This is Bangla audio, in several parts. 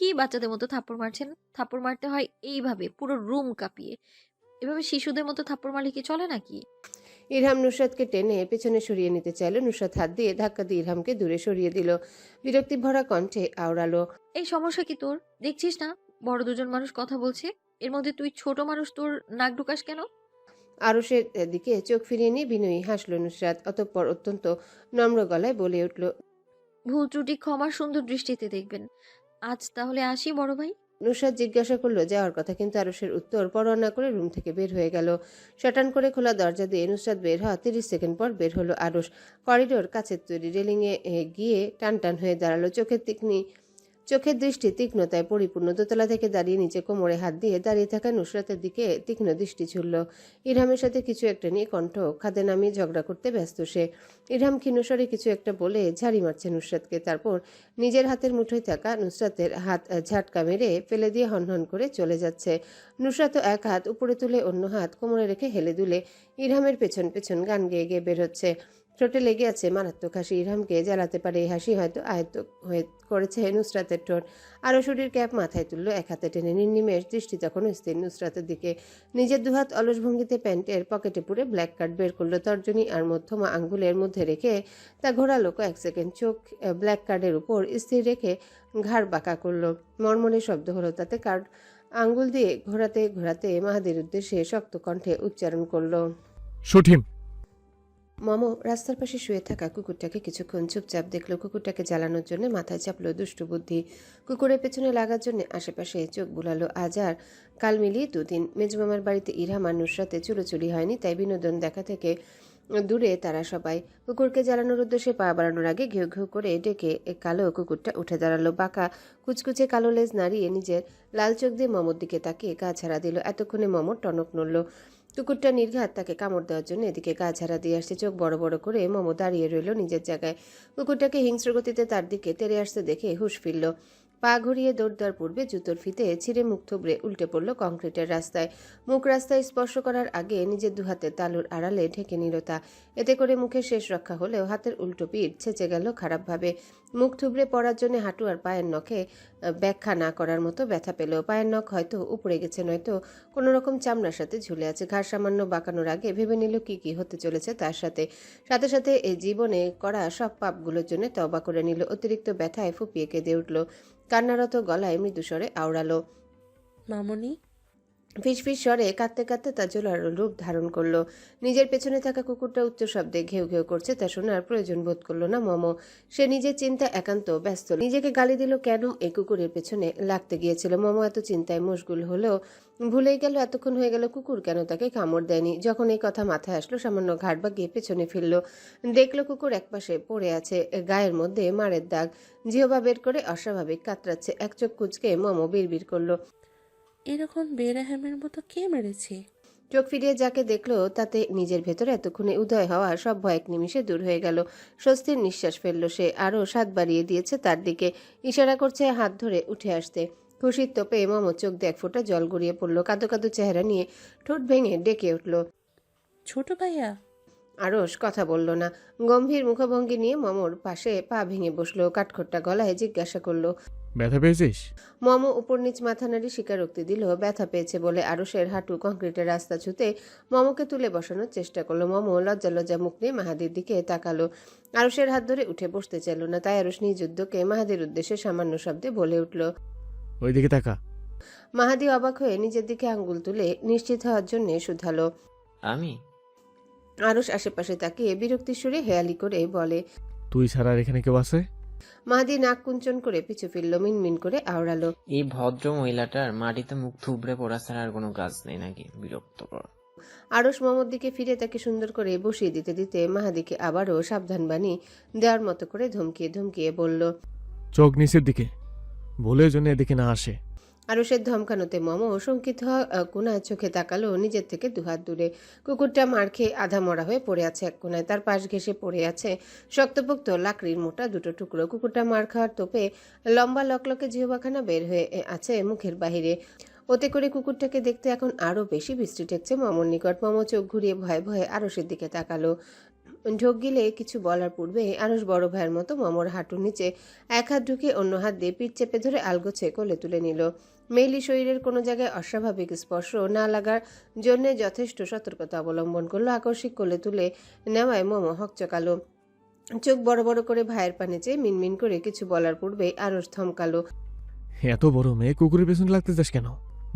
কি বাচ্চাদের মতো থাপ্পড় মারছেন? থাপ্পড় মারতে হয় এইভাবে পুরো রুম কাঁপিয়ে। এভাবে শিশুদের মতো থাপ্পড় মারলে কি চলে নাকি? ইরহাম নুসরাতকে টেনে পেছনে সরিয়ে নিতে চাইল। নুসরাত হাত দিয়ে ধাক্কা দিয়ে ইরহামকে দূরে সরিয়ে দিল। বিরক্তি ভরা কণ্ঠে আওড়ালো, এই সমস্যা কি তোর? দেখছিস না বড় দুজন মানুষ কথা বলছে? এর মধ্যে তুই ছোট মানুষ, তোর নাক ঢুকাস কেন? আরশের দিকে চোখ ফিরিয়ে নিয়ে বিনয়ী হাসল নুসরাত। অতঃপর অত্যন্ত নম্র গলায় বলে উঠল, ভুল ত্রুটি ক্ষমার সুন্দর দৃষ্টিতে দেখবেন। আজ তাহলে আসি বড় ভাই। নুসরাত জিজ্ঞাসা করলো যাওয়ার কথা, কিন্তু আরশের উত্তর পরোয়া না করে রুম থেকে বের হয়ে গেল। শটান করে খোলা দরজা দিয়ে নুসরাত বের হওয়া 30 সেকেন্ড পর বের হলো আরশ। করিডোর কাছের তৈরি রেলিংয়ে গিয়ে টান টান হয়ে দাঁড়ালো। চোখের দৃষ্টি তীক্ষ্ণতায় পরিপূর্ণ। দোতলা থেকে দাঁড়িয়ে নিচে কোমরে হাত দিয়ে দাঁড়িয়ে থাকা নুসরাতের দিকে তীক্ষ্ণ দৃষ্টি ছুড়ল। ইরহামের সাথে কিছু একটা নিয়ে কণ্ঠ খাদে নামিয়ে ঝগড়া করতে ব্যস্ত সে। ইরহাম ক্ষীণস্বরে কিছু একটা বলে ঝাড়ি মারছে নুসরাতকে। তারপর নিজের হাতের মুঠোয় থাকা নুসরাতের হাত ঝাটকা মেরে ফেলে দিয়ে হনহন করে চলে যাচ্ছে। নুসরাতও এক হাত উপরে তুলে অন্য হাত কোমরে রেখে হেলে দুলে ইরহামের পেছন পেছন গান গেয়ে গেয়ে বের হচ্ছে। ঠোঁটে লেগে আছে মারাত্মক হাসি। ইরহামকে জ্বালাতে পারে এই হাসি হয়তো আয়ত্ত হয়ে করেছে নুসরাতের ঠোঁট। আরও শরীর ক্যাপ মাথায় তুললো, এক হাতে টেনে। নির্নিমেষ দৃষ্টি তখনও স্থির নুসরাতের দিকে। নিজের দুহাত অলস ভঙ্গিতে প্যান্টের পকেটে পুরে ব্ল্যাক কার্ড বের করলো। তর্জনী আর মধ্যমা আঙ্গুলের মধ্যে রেখে তা ঘোরালো কয়েক সেকেন্ড। চোখ ব্ল্যাক কার্ডের উপর স্থির রেখে ঘাড় বাঁকা করলো। মর্মরে শব্দ হলো। তাতে কার্ড আঙ্গুল দিয়ে ঘোরাতে ঘোরাতে মাহাদির উদ্দেশ্যে শক্ত কণ্ঠে উচ্চারণ করলো, শুট হিম। মম রাস্তার পাশে শুয়ে থাকা কুকুরটাকে কিছুক্ষণ চুপচাপ দেখলো। কুকুরটাকে জ্বালানোর জন্য মাথায় চাপলো দুষ্টু বুদ্ধি। কুকুরের পেছনে লাগার জন্য আশেপাশে চোখ বুলালো। আজ আর কাল মিলিয়ে 2 দিন মেজমামার বাড়িতে ইরহাম আর নুসরাতে চুলোচুলি হয়নি, তাই বিনোদন দেখা থেকে দূরে তারা সবাই। কুকুরকে জ্বালানোর উদ্দেশ্যে পা বাড়ানোর আগে ঘেউ ঘেউ করে ডেকে কালো কুকুরটা উঠে দাঁড়ালো। বাঁকা কুচকুচে কালো লেজ নাড়িয়ে নিজের লাল চোখ দিয়ে মমর দিকে তাকিয়ে গা ছাড়া দিল। এতক্ষণে মমর টনক নড়ল। কুকুরটা নির্ঘাত তাকে কামড় দেওয়ার জন্য এদিকে গা ঝাড়া দিয়ে আসছে। চোখ বড় বড় করে মোমো দাঁড়িয়ে রইল নিজের জায়গায়। কুকুরটাকে হিংস্র গতিতে তার দিকে তেড়ে আসতে দেখে হুঁশ ফিরল। পা ঘুরিয়ে দৌড় দেওয়ার পূর্বে জুতোর ফিতে ছিঁড়ে মুখ থুবড়ে উল্টে পড়ল কংক্রিটের রাস্তায়। মুখ রাস্তায় স্পর্শ করার আগে নিজের দুহাতে তালুর আড়ালে ঢেকে নিল তা। এতে করে মুখের শেষ রক্ষা হলেও হাতের উল্টো পিঠ ছেঁচে গেল খারাপভাবে। মুখ থুবড়ে পড়ার জন্য হাঁটু আর পায়ের নখে ব্যাখ্যা না করার মতো ব্যথা পেল। পায়ের নখ হয়তো উপড়ে গেছে, নয়তো কোনো রকম চামড়ার সাথে ঝুলে আছে। ঘাড় সামান্য বাঁকানোর আগে ভেবে নিল কি কি হতে চলেছে তার সাথে। সাথে সাথে এই জীবনে করা সব পাপগুলোর জন্য তওবা করে নিল। অতিরিক্ত ব্যথায় ফুপিয়ে কেঁদে উঠল। কান্নারত গলায় মৃদুস্বরে আওড়ালো, মামনি। ফিসফিস স্বরে কাঁদতে কাঁদতে তা জোলার রূপ ধারণ করলো। নিজের পেছনে থাকা কুকুরটা উচ্চ শব্দে ঘেউ ঘেউ করছে তা শোনার প্রয়োজন বোধ করলো না মম। সে নিজের চিন্তা একান্ত ব্যস্ত। নিজেকে গালি দিল কেন এই কুকুরের পেছনে লাগতে গিয়েছিল। মম এত চিন্তায় মশগুল হলেও ভুলেই গেল এতক্ষণ হয়ে গেল কুকুর কেন তাকে কামড় দেয়নি। যখন এই কথা মাথায় আসলো সামান্য ঘাট বাগিয়ে পেছনে ফিরল। দেখলো কুকুর একপাশে পড়ে আছে, গায়ের মধ্যে মারের দাগ। জিহবা বের করে অস্বাভাবিক কাতরাচ্ছে। এক চোখ কুচকে মম বিড়বিড় করলো, এরকম বেরেহামের মতো কে মেরেছে? চোখ ফিরিয়ে যাকে দেখলো তাতে নিজের ভেতরে এতক্ষণে উদয় হওয়া সব ভয় এক নিমিষে দূর হয়ে গেল। স্বস্তির নিঃশ্বাস ফেলল সে। আরও সাত বাড়িয়ে দিয়েছে তার দিকে, ইশারা করছে হাত ধরে উঠে আসতে। খুশির তোপে মমো চোখ দিয়ে এক ফোঁটা জল গড়িয়ে পড়ল। কাঁদো কাঁদো চেহারা নিয়ে ঠোঁট ভেঙে ডেকে উঠল, ছোট ভাইয়া। আরস কথা বলল না। গম্ভীর মুখভঙ্গি নিয়ে মমর পাশে পা ভেঙে বসলো। কাঠখোট্টা গলায় জিজ্ঞাসা করলো, ব্যথা পেয়েছিস? মম উপর নিচ মাথা নাড়ি স্বীকারোক্তি দিল ব্যথা পেয়েছে বলে। আরশের হাঁটু কংক্রিটের রাস্তা ছুঁতে মমকে তুলে বসানোর চেষ্টা করলো। মম লজ্জা লজ্জা মুখ নিয়ে মাহাদির দিকে তাকালো। আরশের হাত ধরে উঠে বসতে চাইল না, তাই আরশ নিজ উদ্যোগে মাহাদির উদ্দেশ্যে সামান্য শব্দে বলে উঠল, ওইদিকে তাকা। মাহাদি অবাক হয়ে নিজের দিকে আঙ্গুল তুলে নিশ্চিত হওয়ার জন্য শুধালো। আমি? আরশ আশেপাশে তাকিয়ে বিরক্তির সুরে হেয়ালি করে বলে, তুই ছাড়া আর এখানে কেউ আছে? মাহাদি নাক কুঞ্চন করে পিছু ফিরল, মিনমিন করে আওড়ালো, এই ভদ্র মহিলাটার মাটিতে মুখ থুবড়ে পড়া ছাড়া আর কোনো কাজ নেই নাকি? বিরক্তকর। আরশ মমর দিকে ফিরে তাকে সুন্দর করে বসিয়ে দিতে দিতে মাহাদিকে আবারও সাবধান বাণী দেওয়ার মতো করে ধমকিয়ে ধমকিয়ে বলল, চোখ নিচের দিকে, ভুলের জন্য এদিকে না আসে। আরশের ধমকানোতে মম শঙ্কিত হওয়া কোনায় চোখে তাকালো নিজের থেকে দুহাত দূরে। কুকুরটা মার খেয়ে আধা মরা হয়ে পড়ে আছে এক কোনায়। তার পাশ ঘেঁষে পড়ে আছে শক্তপোক্ত লাকড়ির মোটা দুটো টুকরো। কুকুরটা মার খাওয়ার তোপে লম্বা লকলকে জিহবাখানা বের হয়ে আছে মুখের বাহিরে। ওতে করে কুকুরটাকে দেখতে এখন আরো বেশি বৃষ্টি ঠেকছে মমর নিকট। মম চোখ ঘুরিয়ে ভয়ে ভয়ে আরশের দিকে তাকালো। ঢোক গিলে কিছু বলার পূর্বে আরস বড় ভাইয়ের মতো মমর হাঁটুর নিচে এক হাত ঢুকে অন্য হাত দিয়ে পিঠ চেপে ধরে আলগোছে কোলে তুলে নিল। মেইলি শরীরের কোনো জায়গায় অস্বাভাবিক স্পর্শ না লাগার জন্য যথেষ্ট সতর্কতা অবলম্বন করলো। আকস্মিক কোলে তুলে নেওয়ায় মমো হকচকালো। চোখ বড় বড় করে ভাইয়ের পানে চেয়ে মিনমিন করে কিছু বলার পূর্বেই আরস থমকালো। এত বড় মেয়ে কুকুরের পেছনে লাগতে চাস কেন?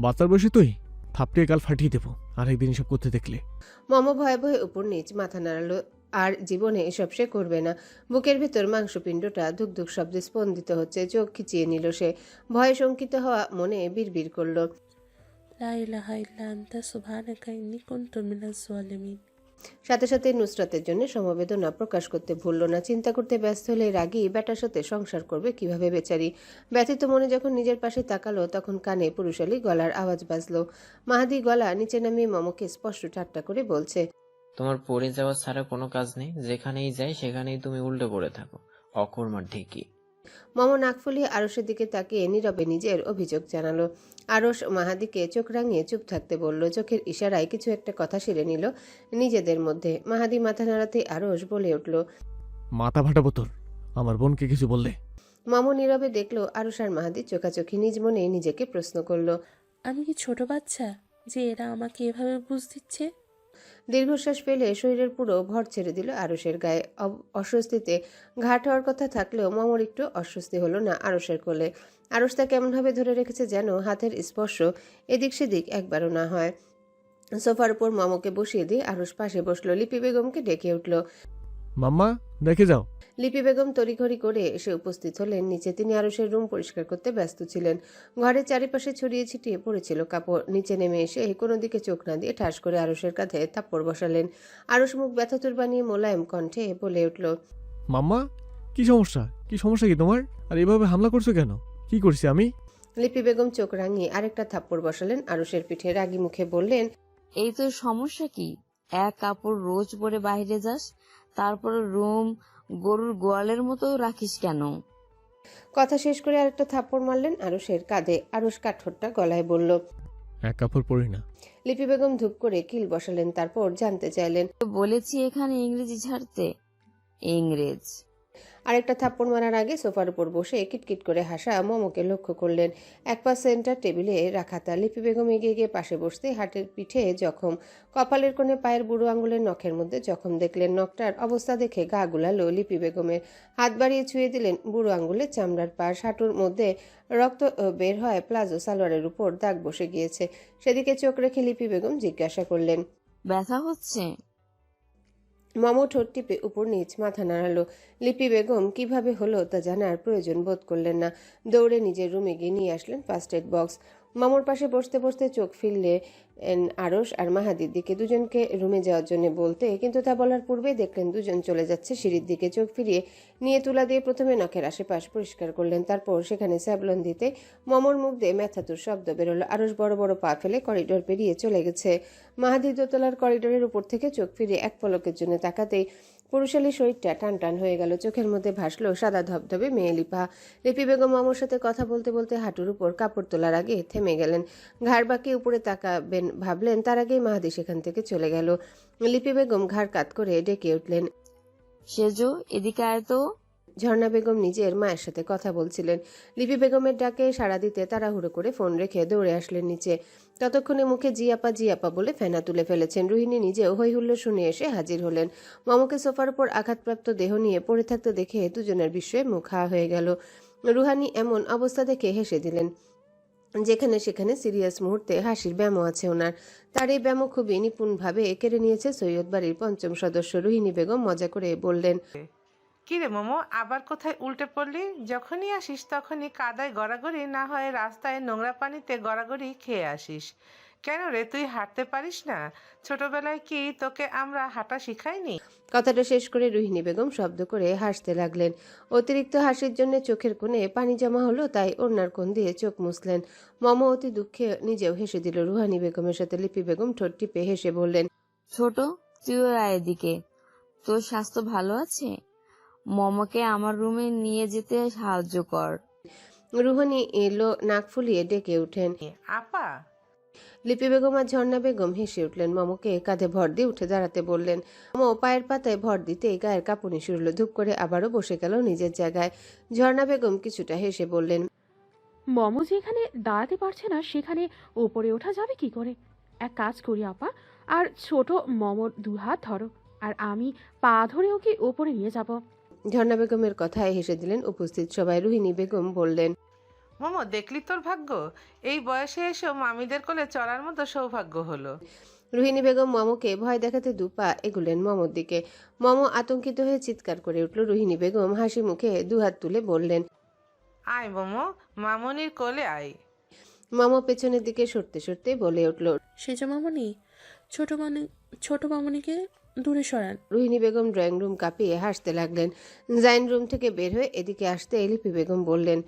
বাচ্চার বসে তুই থাপড়িয়ে গাল ফাটিয়ে দেবো আর একদিন এসব করতে দেখলে। মমো ভয়ে ভয়ে উপর নিচ মাথা নাড়ালো। আর জীবনে এসব সে করবে না। বুকের ভেতর মাংসপিণ্ডটা ধুক ধুক শব্দে স্পন্দিত হচ্ছে। চোখ খিচিয়ে নিল সে। ভয়ে শঙ্কিত হওয়া মনে বিড়বিড় করলো। লা ইলাহা ইল্লা আনতা সুবহানাকা ইন্নী কুনতু মিনাজ জালিমিন। সাথে সাথে নুসরাতের জন্য সমবেদনা প্রকাশ করতে ভুলল না। চিন্তা করতে ব্যস্ত হলে রাগী বেটার সাথে সংসার করবে কিভাবে বেচারি। ব্যথিত মনে যখন নিজের পাশে তাকালো তখন কানে পুরুষালী গলার আওয়াজ বাজলো। মাহাদি গলা নিচে নামিয়ে মমকে স্পষ্ট ঠাট্টা করে বলছে, তোমার পড়ে যাওয়া ছাড়া কোনো কাজ নেই, যেখানেই যাই সেখানেই তুমি উল্টে পড়ে থাকো, অকর্মার ঢেকি। মম নাক ফুলিয়ে আরসের দিকে তাকিয়ে নীরবে নিজের অভিযোগ জানালো। আরস মাহাদিকে চোখ রাঙিয়ে চুপ থাকতে বলল। চোখের ইশারায় কিছু একটা কথা সেরে নিল নিজেদের মধ্যে। মাহাদি মাথা নাড়াতে আরস বলে উঠল, মাথা ফাটাবো তোর, আমার বোনকে কিছু বললে। মম নীরবে দেখলো আরস আর মাহাদি চোখাচোখি। নিজ মনে নিজেকে প্রশ্ন করলো, আমি কি ছোট বাচ্চা যে এরা আমাকে এভাবে বুঝ দিচ্ছে? দীর্ঘশ্বাস ফেলে শরীরের পুরো ভর ছেড়ে দিল আরসের গায়ে। অস্বস্তিতে ঘাট হওয়ার কথা থাকলেও মমর একটু অস্বস্তি হলো না আরসের কোলে। আরস তাকে এমনভাবে ধরে রেখেছে যেন হাতের স্পর্শ এদিক সেদিক একবারও না হয়। সোফার উপর মমকে বসিয়ে দিয়ে আরস পাশে বসলো। লিপি বেগমকে ডেকে উঠল। মাম্মা দেখে যাও। লিপি বেগম তড়িঘড়ি করে এসে উপস্থিত হলেন নিচে। তিনি আরসের রুম পরিষ্কার করতে ব্যস্ত ছিলেন। ঘরের চারিপাশে ছড়িয়ে ছিটিয়ে পড়েছিল কাপড়। নিচে নেমে এসে কোনো দিকে চোখ না দিয়ে ঠাস করে আরসের কাঁধে থাপ্পড় বসালেন। আরস মুখ ব্যথাতুর বানিয়ে মোলায়েম কণ্ঠে বলে উঠল, মাম্মা কি সমস্যা? কি সমস্যা কি তোমার? আর এভাবে হামলা করছো কেন? কি করছি আমি? লিপি বেগম চোখ রাঙিয়ে আরেকটা থাপ্পড় বসালেন আরসের পিঠে। রাগী মুখে বললেন, এই তোর সমস্যা কি? এক কাপড় রোজ পরে বাইরে যাস, তারপর রুম গরুর গোয়ালের মতো রাখিস কেন? কথা শেষ করে আরেকটা থাপ্পড় মারলেন আরসের কাঁধে। আরস কাঠোরটা গলায় বলল। এক কাপড় পরি না। লিপি বেগম ধূপ করে কিল বসালেন। তারপর জানতে চাইলেন, বলেছি এখানে ইংরেজি ছাড়তে। ইংরেজ। আরেকটা থাপ্পড় মারার আগে সোফার উপর বসে কিটকিট করে হাসা মমকে লক্ষ্য করলেন। এক পা সেন্টার টেবিলে রাখা তার। লিপি বেগম এগিয়ে গিয়ে পাশে বসতে হাটের পিঠে জখম, কপালের কোণে পায়ের বুড়ো আঙুলের নখের মধ্যে জখম দেখলেন। নখটার অবস্থা দেখে গা গুলালো লিপি বেগমের। হাত বাড়িয়ে ছুঁয়ে দিলেন বুড়ো আঙুলের চামড়ার পাশ। হাঁটুর মধ্যে রক্ত বের হয়। প্লাজো সালোয়ারের উপর দাগ বসে গিয়েছে। সেদিকে চোখ রেখে লিপি বেগম জিজ্ঞাসা করলেন, ব্যথা হচ্ছে? মম ঠোঁট টিপে উপর নিচ মাথা নাড়ালো। লিপি বেগম কিভাবে হলো তা জানার প্রয়োজন বোধ করলেন না। দৌড়ে নিজের রুমে গিয়ে নিয়ে আসলেন ফার্স্ট এড বক্স। মমর পাশে বসতে বসতে চোখ ফিরলে আরস আর মাহাদির দিকে। দুজনকে রুমে যাওয়ার জন্য বলতে, কিন্তু তা বলার পূর্বেই দেখলেন দুজন চলে যাচ্ছে সিঁড়ির দিকে। চোখ ফিরিয়ে নিয়ে তুলা দিয়ে প্রথমে নখের আশেপাশ পরিষ্কার করলেন। তারপর সেখানে স্যাবলন দিতে মমর মুখ দিয়ে ম্যাথাতুর শব্দ বেরোলো। আরস বড় বড় পা ফেলে করিডোর পেরিয়ে চলে গেছে। মাহাদি দোতলার করিডোরের উপর থেকে চোখ ফিরিয়ে এক পলকের জন্য তাকাতেই পুরুষালী শরীরটা টান টান হয়ে গেল। চোখের মধ্যে ভাসলো সাদা ধবধবে মেয়েলি পা। লিপি বেগম মামুর সাথে কথা বলতে বলতে হাঁটুর উপর কাপড় তোলার আগে থেমে গেলেন। ঘাড় বাঁকিয়ে উপরে তাকাবেন ভাবলেন, তার আগেই মাহাদি সেখান থেকে চলে গেল। লিপি বেগম ঘাড় কাত করে ডেকে উঠলেন, সেজো, এদিকে আয় তো। ঝর্ণা বেগম নিজের মায়ের সাথে কথা বলছিলেন। লিপি বেগমের ডাকে সাড়া দিতে তাড়াহুড়ো করে ফোন রেখে দৌড়ে আসলেন নিচে। ততক্ষণে মুখে জি আপা বলে ফেনা তুলে ফেলেছেন। রোহিণী নিজেও হৈ হুল্লো শুনে এসে হাজির হলেন। মমকে সোফার উপর আঘাতপ্রাপ্ত দেহ নিয়ে পড়ে থাকতে দেখে দুজনের বিস্ময়ে মুখ হা হয়ে গেল। রুহানি এমন অবস্থা দেখে হেসে দিলেন। যেখানে সেখানে সিরিয়াস মুহূর্তে হাসির ব্যামো আছে ওনার। তার এই ব্যামো খুবই নিপুণভাবে কেড়ে নিয়েছে সৈয়দ বাড়ির পঞ্চম সদস্য। রোহিণী বেগম মজা করে বললেন, কিরে মোমো, আবার কোথায় উল্টে পড়লি? যখনই আসিস তখনই কাদায় গড়াগড়ি, না হয় রাস্তায় নোংরা পানিতে গড়াগড়ি খেয়ে আসিস। কেন রে, তুই হাঁটতে পারিস না? ছোটবেলায় কি তোকে আমরা হাঁটা শিখাইনি? কথাটা শেষ করে রোহিণী বেগম শব্দ করে হাসতে লাগলেন। অতিরিক্ত হাসির জন্য চোখের কোণে পানি জমা হলো, তাই ওড়নার কোণ দিয়ে চোখ মুছলেন। মম অতি দুঃখে নিজেও হেসে দিল। রুহানি বেগমের সাথে লিপি বেগম ঠোঁট টিপে হেসে বললেন, ছোট, তুইও আয় এদিকে। তোর স্বাস্থ্য ভালো আছে? মমকে আমার রুমে নিয়ে যেতে সাহায্য কর। রুহানি এলো নাক ফুলিয়ে ডেকে উঠেন, আপা? লিপি বেগম আর ঝর্ণা বেগম হেসে উঠলেন। মমকে কাঁধে ভর দিয়ে উঠে দাঁড়াতে বললেন। মম পায়ের পাতায় ভর দিতেই গায়ের কাঁপুনি শুরু হলো। ধূপ করে আবারও বসে গেল নিজের জায়গায়। ঝর্ণা বেগম কিছুটা হেসে বললেন, মম যেখানে দাঁড়াতে পারছে না সেখানে ওপরে ওঠা যাবে কি করে? এক কাজ করি আপা, আর ছোট মমর দুহাত ধরো, আর আমি পা ধরে ওকে ওপরে নিয়ে যাব। ঝর্ণা বেগমের কথায় হেসে দিলেন উপস্থিত সবাই। রুহিণী বেগম বললেন, মোমো, দেখলি তোর ভাগ্য, এই বয়সে এসেও মামিদের কোলে চড়ার মতো সৌভাগ্য হলো। রুহিণী বেগম মমকে ভয় দেখাতে দুপা এগুলেন মমর দিকে। মম আতঙ্কিত হয়ে চিৎকার করে উঠল। রুহিণী বেগম হাসি মুখে দুহাত তুলে বললেন, আয় মোমো, মামনির কোলে আয়। মম পেছনের দিকে সরতে সরতে বলে উঠল। সেজ মামনি, ছোট মামনিকে দূরে সরান। রুহিণী বেগম ড্রয়িং রুম কাঁপিয়ে হাসতে লাগলেন। জাইন রুম থেকে বের হয়ে এদিকে আসতে লিপি বেগম বললেন,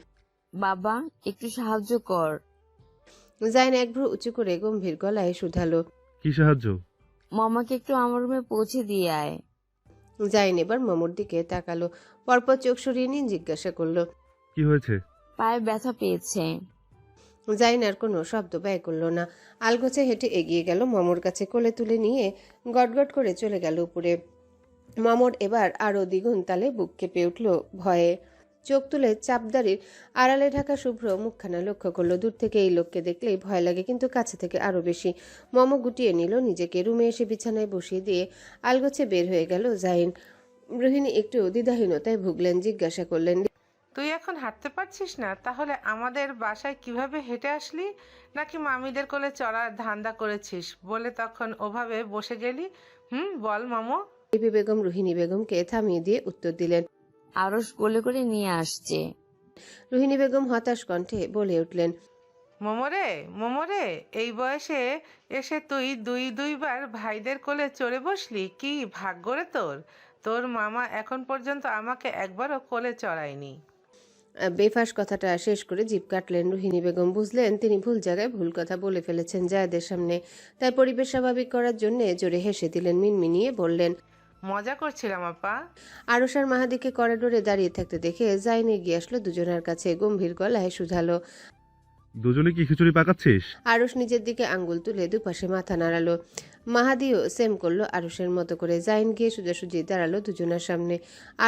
বাবা একটু সাহায্য কর। জাইন এক ভ্রু উঁচু করে গম্ভীর গলায় শুধালো। কি সাহায্য? মামাকে একটু আমার রুমে পৌঁছে দিয়ে আয়। জাইন এবার মমর দিকে তাকালো। পরপর চোখ সরিয়ে নিয়ে জিজ্ঞাসা করলো, কি হয়েছে? পায়ে ব্যথা পেয়েছে। জাইন আর কোনো শব্দ ব্যয় করলো না। আলগোছে হেঁটে এগিয়ে গেল মমর কাছে। কোলে তুলে নিয়ে গটগট করে চলে গেল উপরে। মমর এবার আরো দ্বিগুণ তালে বুক কেঁপে উঠল ভয়ে। চোখ তুলে চাপদারির আড়ালে ঢাকা শুভ্র মুখখানা লক্ষ্য করলো। দূর থেকে এই লোককে দেখলেই ভয় লাগে, কিন্তু কাছে থেকে আরো বেশি। মম গুটিয়ে নিল নিজেকে। রুমে এসে বিছানায় বসিয়ে দিয়ে আলগোছে বের হয়ে গেল জাইন। রোহিণী একটু দ্বিধাহীনতায় ভুগলেন। জিজ্ঞাসা করলেন, তুই এখন হাঁটতে পারছিস না, তাহলে আমাদের বাসায় কিভাবে হেঁটে আসলি? নাকি মামিদের কোলে চড়ার ধান্দা করেছিস বলে তখন ওভাবে বসে গেলি? বল মামো। লিপি বেগম রোহিণী বেগমকে থামিয়ে দিয়ে উত্তর দিলেন। আরস কোলে করে নিয়ে আসছে। রোহিণী বেগম হতাশ কণ্ঠে বলে উঠলেন, মোমোরে মোমোরে, এই বয়সে এসে তুই দুইবার ভাইদের কোলে চড়ে বসলি, কি ভাগ্য রে তোর। তোর মামা এখন পর্যন্ত আমাকে একবারও কোলে চড়ায়নি। বেফাস কথাটা শেষ করে জিভ কাটলেন রোহিণী বেগম। বুঝলেন তিনি ভুল জায়গায় ভুল কথা বলে ফেলেছেন জায়েদের সামনে। তাই পরিবেশ স্বাভাবিক করার জন্য জোরে হেসে দিলেন। মিনমিনিয়ে বললেন, মজা করছিলাম আপা। আরশ আর মাহাদিকে করিডোরে দাঁড়িয়ে থাকতে দেখে জাইন এগিয়ে আসলো দুজনের কাছে। গম্ভীর গলায় শুধালো। দুজনে কি খিচুড়ি পাকাচ্ছিস? আরশ নিজের দিকে আঙ্গুল তুলে দুপাশে মাথা নাড়ালো। মাহাদিও সেম করলো আরশের মতো করে। জাইন গিয়ে সোজাসুজি দাঁড়ালো দুজনের সামনে।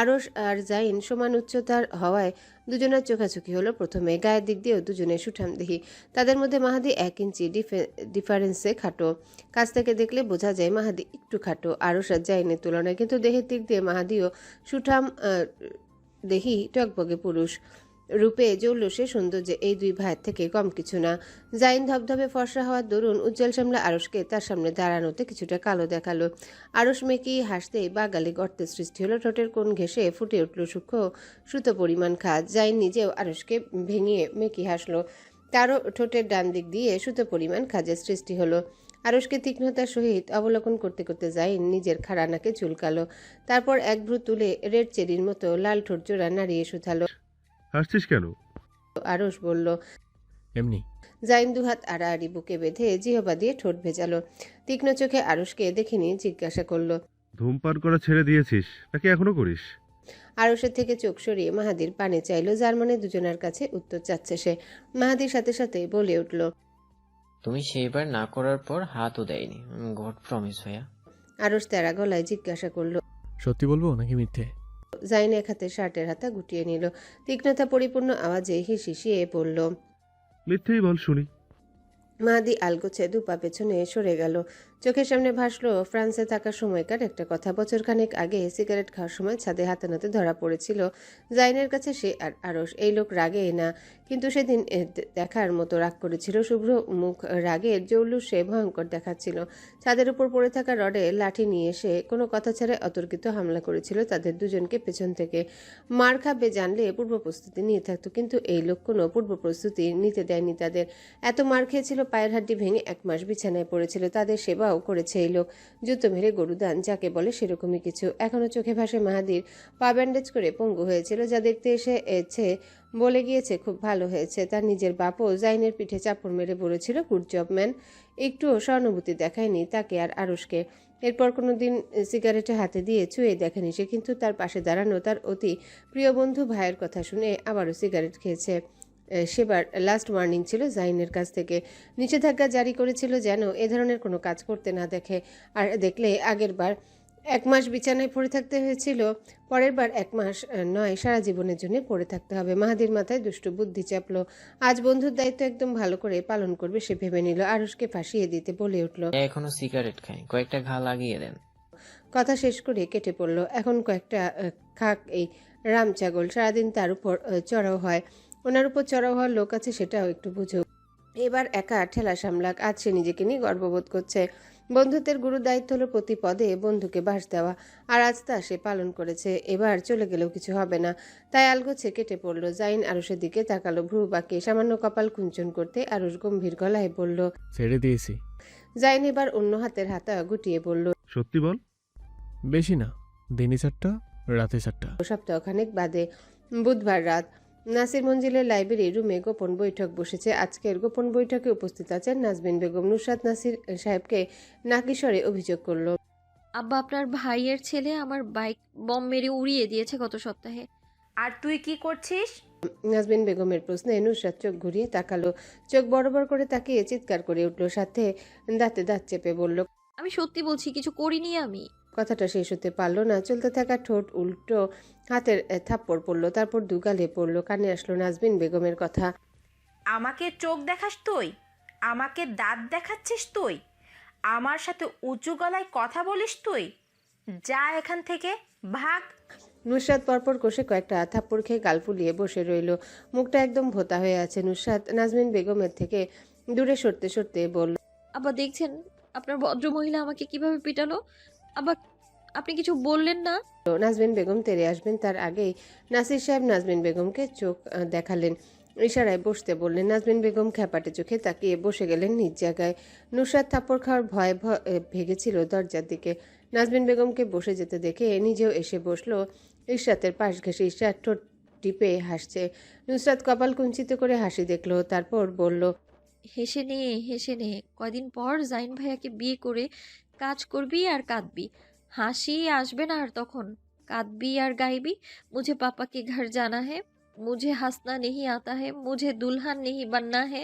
আরশ আর জাইন সমান উচ্চতার হওয়ায় দুজনের চোখাচোখি হলো প্রথমে। গায়ের দিক দিয়েও দুজনে সুঠাম দেহি। তাদের মধ্যে মাহাদি 1 ইঞ্চি ডিফারেন্সে খাটো। কাছ থেকে দেখলে বোঝা যায় মাহাদি একটু খাটো আরশ আর জাইনের তুলনায়, কিন্তু দেহের দিক দিয়ে মাহাদিও সুঠাম দেহি টকবগে পুরুষ। রূপে জৌলসে সৌন্দর্যে এই দুই ভাইয়ের থেকে কম কিছু না। জাইন ধবধবে ফর্সা হওয়ার দরুন উজ্জ্বল শ্যামলা আরশকে তার সামনে দাঁড়ানোতে কিছুটা কালো দেখালো। আরশ মেকি হাসতেই বাগালে গর্তের সৃষ্টি হলো। ঠোঁটের কোণ ঘেঁষে ফুটে উঠল সূক্ষ্ম সুতো পরিমাণ খাদ। জাইন নিজেও আরশকে ভেঙিয়ে মেকি হাসলো। তারও ঠোঁটের ডান দিক দিয়ে সুতো পরিমাণ খাজের সৃষ্টি হলো। আরশকে তীক্ষ্ণতার সহিত অবলোকন করতে করতে জাইন নিজের খাড়া নাকে চুলকালো। তারপর এক ভ্রু তুলে রেড চেরির মতো লাল ঠোঁট জোড়া নাড়িয়ে শুধালো। হাসছিস কেন? আরশ বলল। এমনি। জাইন দুহাত আড়াআড়ি বুকে বেঁধে জিহবা দিয়ে ঠোঁট ভেজালো। তীক্ষ্ণ চোখে আরশকে দেখে নিয়ে জিজ্ঞাসা করলো, ধূমপান করা ছেড়ে দিয়েছিস নাকি এখনো করিস? আরশের থেকে চোখ সরিয়ে মাহাদির পানে চাইলো, যার মানে দুজনের কাছে উত্তর চাচ্ছে সে। মাহাদির সাথে সাথে বলে উঠল, তুমি সেইবার না করার পর হাতও দেয়নি। গড প্রমিস ভাইয়া। আরশ তেরা গলায় জিজ্ঞাসা করলো। সত্যি বলবো নাকি মিথ্যে? জাইন এক হাতে শার্টের হাতা গুটিয়ে নিল। তীক্ষ্ণতা পরিপূর্ণ আওয়াজে হিসিয়ে পড়ল। মিথ্যেই বল শুনি। মাহাদি আলগোছে দুপা পেছনে সরে গেল। চোখের সামনে ভাসলো ফ্রান্সে থাকার সময়কার একটা কথা। বছরখানেক আগে সিগারেট খাওয়ার সময় ছাদে হাতে নাতে ধরা পড়েছিল জাইনের কাছে সে আর আরশ। এই লোক রাগে না, কিন্তু সেদিন দেখার মতো রাগ করেছিল। শুভ্র মুখ রাগের জৌলুসে ভয়ঙ্কর দেখাচ্ছিল। ছাদের উপর পড়ে থাকা রডে লাঠি নিয়ে এসে কোনো কথা ছাড়া অতর্কিত হামলা করেছিল তাদের দুজনকে পেছন থেকে। মার খাবে জানলে পূর্ব প্রস্তুতি নিয়ে থাকতো, কিন্তু এই লোক কোনো পূর্ব প্রস্তুতি নিতে দেয়নি তাদের। এত মার খেয়েছিল, পায়ের হাড্ডি ভেঙে 1 মাস বিছানায় পড়েছিল। তাদের সেবাও করেছে এই লোক। জুতো মেরে গরুদান যাকে বলে সেরকমই কিছু। এখনো চোখে ভাসে মাহাদির পা ব্যান্ডেজ করে পঙ্গু হয়েছিল, যা দেখতে এসে বলে গিয়েছে খুব ভালো হয়েছে। তার নিজের বাপও জাইনের পিঠে চাপড় মেরে বলেছিল গুড জব ম্যান। একটুও সহানুভূতি দেখায়নি তাকে আর আরশকে। এরপর কোনোদিন সিগারেটে হাতে দিয়ে ছুঁয়ে দেখেনি সে, কিন্তু তার পাশে দাঁড়ানো তার অতি প্রিয় বন্ধু ভাইয়ের কথা শুনে আবারও সিগারেট খেয়েছে। সেবার লাস্ট ওয়ার্নিং ছিল জাইনের কাছ থেকে। নিষেধাজ্ঞা জারি করেছিল যেন এ ধরনের কোনো কাজ করতে না দেখে, আর দেখলে আগের বার 1 মাস বিছানায় পড়ে থাকতে হয়েছিল, পরের বার 1 মাস নয়, সারা জীবনের জন্য পড়ে থাকতে হবে। মাহাদির মাথায় দুষ্টু বুদ্ধি চাপলো। আজ বন্ধুর দায়িত্ব একদম ভালো করে পালন করবে সে ভেবে নিল। আরুষকে ফাঁসিয়ে দিতে বলে উঠল। এখনো সিগারেট খাই, কয়েকটা ঘা লাগিয়ে দেন। কথা শেষ করে কেটে পড়ল। এখন কয়েকটা খাক এই রাম ছাগল, সারাদিন তার উপর চড়াও হয়। ওনার উপর চড়াও হওয়ার লোক আছে সেটাও একটু বুঝো। এবার একা ঠেলা সামলাক। আজ সে নিজেকে নিয়ে গর্ববোধ করছে। বন্ধুত্বের গুরু দায়িত্ব হলো প্রতি পদে বন্ধুকে বাস দেওয়া, আর আজ তা সে পালন করেছে। এবার চলে গেলেও কিছু হবে না, তাই আলগোছে কেটে পড়ল। জাইন আরুষের দিকে তাকালো, ভ্রু বাঁকিয়ে সামান্য কপাল কুঞ্চন করতে আরুষ গম্ভীর গলায় বলল। ছেড়ে দিয়েছি। জাইন এবার অন্য হাতের হাতা গুটিয়ে বলল। সত্যি বল। বেশি না, দিনে 4টা, রাতে 4টা। সপ্তাহখানেক বাদে বুধবার রাত নাসির মঞ্জিলের লাইব্রেরি রুমে গোপন বৈঠক বসেছে। আজকের গোপন বৈঠকে উপস্থিত আছেন নাজবিন বেগম। নুসরাত নাসির সাহেবকে নাকিস্বরে অভিযোগ করল। আব্বা, আপনার ভাইয়ের ছেলে আমার বাইক বম মেরে উড়িয়ে দিয়েছে গত সপ্তাহে। আর তুই কি করছিস? নাজবিন বেগমের প্রশ্নে নুসরাত চোখ ঘুরিয়ে তাকালো। চোখ বড় বড় করে তাকিয়ে চিৎকার করে উঠল, সাথে দাঁতে দাঁত চেপে বলল। আমি সত্যি বলছি, কিছু করিনি আমি। কথাটা শেষ হতে পারল না। চলতে থাকা ঠোঁট উল্টো হাতের থাপ্পড় পড়ল, তারপর দুগালে পড়ল। কানে আসলো নাজবিন বেগমের কথা। আমাকে চোখ দেখাস তুই? আমাকে দাঁত দেখাচ্ছিস তুই? আমার সাথে উঁচু গলায় কথা বলিস তুই? যা এখান থেকে, ভাগ। নুসরাত পরপর কষে কয়েকটা থাপ্পড় খেয়ে গাল ফুলিয়ে বসে রইল। মুখটা একদম ভোতা হয়ে আছে। নুসরাত নাজমিন বেগমের থেকে দূরে সরতে সরতে বলল। আব্বা, দেখছেন আপনার ভদ্র মহিলা আমাকে কিভাবে পিটালো? আব্বা, আপনি কিছু বললেন না? নাজমিন বেগম তেরে আসবেন তার আগেই নাসির সাহেব নাজমিন বেগমকে চোখ দেখালেন, ইশারায় বসতে বললেন। নাজমিন বেগম খ্যাপাটে চোখে তাকিয়ে বসে গেলেন নিজ জায়গায়। নুসরাত থাপ্পড় খাওয়ার ভয়ে ভেগেছিল দরজার দিকে। নাজমিন বেগমকে বসে যেতে দেখে নিজেও এসে বসলো ইশরাতের পাশ ঘেঁষে। ইশরাত ঠোঁট টিপে হাসছে। নুসরাত কপাল কুঞ্চিত করে হাসি দেখলো, তারপর বলল। হেসে নে, হেসে নে। কয়দিন পর জাইন ভাইয়াকে বিয়ে করে কাজ করবি আর কাঁদবি। হাসি আসবে না আর তখন? কাঁদবি আর গাইবি। মুঝে पापा के घर जाना है, मुझे हंसना नहीं आता है, मुझे दुल्हन नहीं बनना है।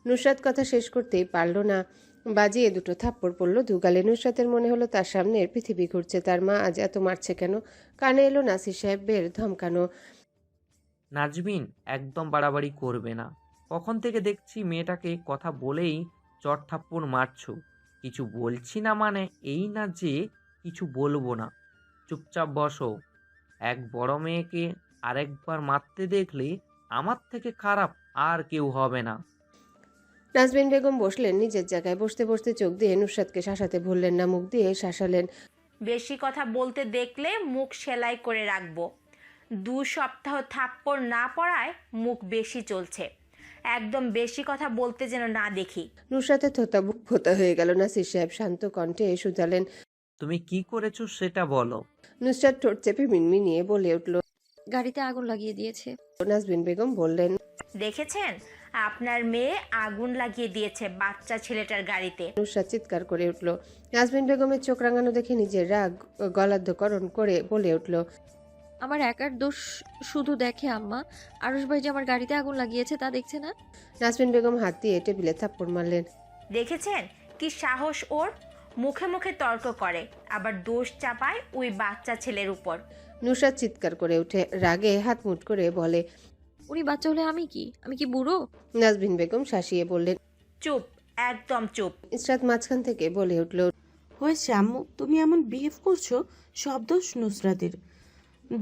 নুসরাত কথা শেষ করতেই পারল না, বাজিয়ে দুটো থাপ্পড় পড়ল দুগালে। নুসরাতের মনে হলো তার সামনের পৃথিবী ঘুরছে। তার মা আজ এত মারছে কেন? কানে এলো নাসির সাহেবের ধমকানো। নাজমিন, একদম বাড়াবাড়ি করবে না। কখন থেকে দেখছি মেয়েটাকে কথা বলেই চট থাপ্পড় মারছো। কিছু বলছি না মানে এই না যে কিছু বলবো না। চুপচাপ বসো। এক বড় মেয়েকে আরেকবার মারতে দেখলে আমার থেকে খারাপ আর কেউ হবে না। নাজমিন বেগম বসলেন নিজের জায়গায়। বসতে বসতে চোখ দিয়ে নুসরাতকে শাসাতে ভুললেন না, মুখ দিয়ে শাসালেন। বেশি কথা বলতে দেখলে মুখ সেলাই করে রাখবো। 2 সপ্তাহ থাপ্পড় না পড়ায় মুখ বেশি চলছে। একদম বেশি কথা বলতে যেন না দেখি। নুসরাতের থোতা বুক ভোতা হয়ে গেল। নাসির সাহেব শান্ত কণ্ঠে শুধালেন। তুমি কি করেছো সেটা বলো। নুসরাত ঠোঁট চেপে মিনমিনিয়ে বলে উঠল। গাড়িতে আগুন লাগিয়ে দিয়েছে। নাজমিন বেগম বললেন। দেখেছেন, আপনার মেয়ে আগুন লাগিয়ে দিয়েছে বাচ্চা ছেলেটার গাড়িতে। নুসরাত চিৎকার করে উঠল। নাজমিন বেগমের চোখ রাঙানো দেখে নিজের রাগ গলাধ্যকরণ করে বলে উঠল। আমার একার দোষ শুধু দেখে আম্মা। আরুষ ভাই যে আমার গাড়িতে আগুন লাগিয়েছে তা দেখছে না? নাজমিন বেগম হাত দিয়ে টেবিলে থাপ্পড় মারলেন। দেখেছেন কি সাহস ওর? মুখে মুখে তর্ক করে, আবার দোষ চাপায় ওই বাচ্চা ছেলের উপর। নুসরাত চিৎকার করে উঠে রাগে হাত মুঠ করে বলে। উনি বাচ্চা হলে আমি কি বুড়ো? নাজমিন বেগম শাসিয়ে বললেন। চুপ, একদম চুপ। ইসরাত মাঝখান থেকে বলে উঠল। হয়েছে আম্মু, তুমি এমন বিহেভ করছো। সব দোষ নুসরাতের,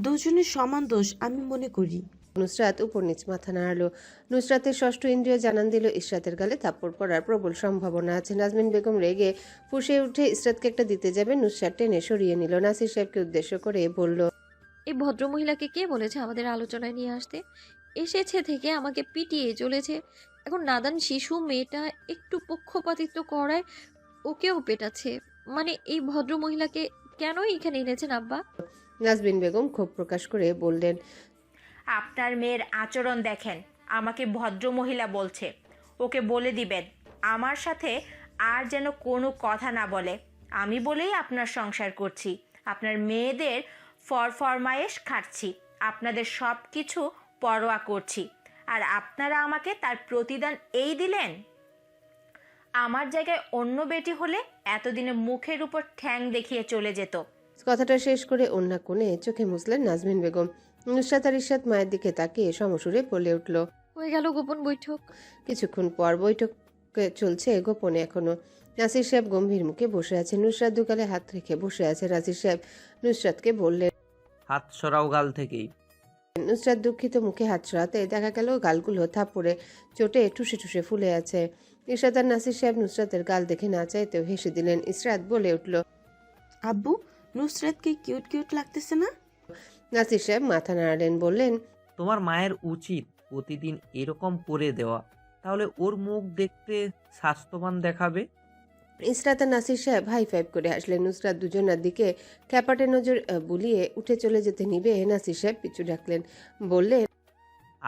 দুজনের সমান দোষ আমি মনে করি। নুসরাত উপর নিচ মাথা নাড়ালো। নুসরাতের ষষ্ঠ ইন্দ্রিয় জানান দিল ইসরাতের গালে থাপ্পড় পড়ার প্রবল সম্ভাবনা আছে। নাজমিন বেগম রেগে ফুঁসে উঠে ইসরাতকে একটা দিতে যাবে, নুসরাত টেনে সরিয়ে নিল। নাসির সাহেবকে উদ্দেশ্য করে বলল। এই ভদ্রমহিলাকে কে বলেছে আমাদের আলোচনায় নিয়ে আসতে? এসেছে থেকে আমাকে পিটিয়ে চলেছে। এখন নাদান শিশু মেয়েটা একটু পক্ষপাতিত্ব করায় ওকেও পেটাচ্ছে। মানে এই ভদ্রমহিলাকে কেন এখানে এনেছেন আব্বা? নাজমিন বেগম ক্ষোভ প্রকাশ করে বললেন। আপনার মেয়ের আচরণ দেখেন, আমাকে ভদ্র মহিলা বলছে। ওকে বলে দিবেন আমার সাথে আর যেন কোনো কথা না বলে। আমি বলেই আপনার সংসার করছি, আপনার মেয়েদের ফরফরমায়েশ খাচ্ছি, আপনাদের সব কিছু পরোয়া করছি। আর আপনারা আমাকে তার প্রতিদান এই দিলেন? আমার জায়গায় অন্য বেটি হলে এতদিনে মুখের উপর ঠ্যাং দেখিয়ে চলে যেত। কথাটা শেষ করে অন্য কোণে চোখে মুছলেন নাজমিন বেগম। নুসরাত আর ইশরাত মায়ের দিকে তাকিয়ে সমসুরে বলে উঠল। হয়ে গেল গোপন বৈঠক। কিছুক্ষণ পর বৈঠক চলছে গোপনে এখনো। নাসির সাহেব গম্ভীর মুখে বসে আছে, নুসরাত দুগালে হাত রেখে বসে আছে। নাসির সাহেব নুসরাতকে বললেন, হাত সরাও গাল থেকেই। নুসরাত দুঃখিত মুখে হাত সরাতে দেখা গেল গালগুলো থাপ্পড়ে চোটে ঠুসে ঠুসে ফুলে আছে। ইশরাত আর নাসির সাহেব নুসরাতের গাল দেখে না চাইতেও হেসে দিলেন। ইশরাত বলে উঠল, আব্বু, নুসরাতকে কিউট কিউট লাগতেছে না? নাসির সাহেব মাথা নাড়ালেন, বললেন, তোমার মায়ের উচিত প্রতিদিন এরকম করে দেওয়া, তাহলে ওর মুখ দেখতে স্বাস্থ্যবান দেখাবে। ইশরাত আর নাসির সাহেব হাই ফাইভ করে হাসলেন। নুসরাত দুজনার দিকে খ্যাপাটে নজর বুলিয়ে উঠে চলে যেতে নিবে নাসির সাহেব পিছু ডাকলেন, বললেন,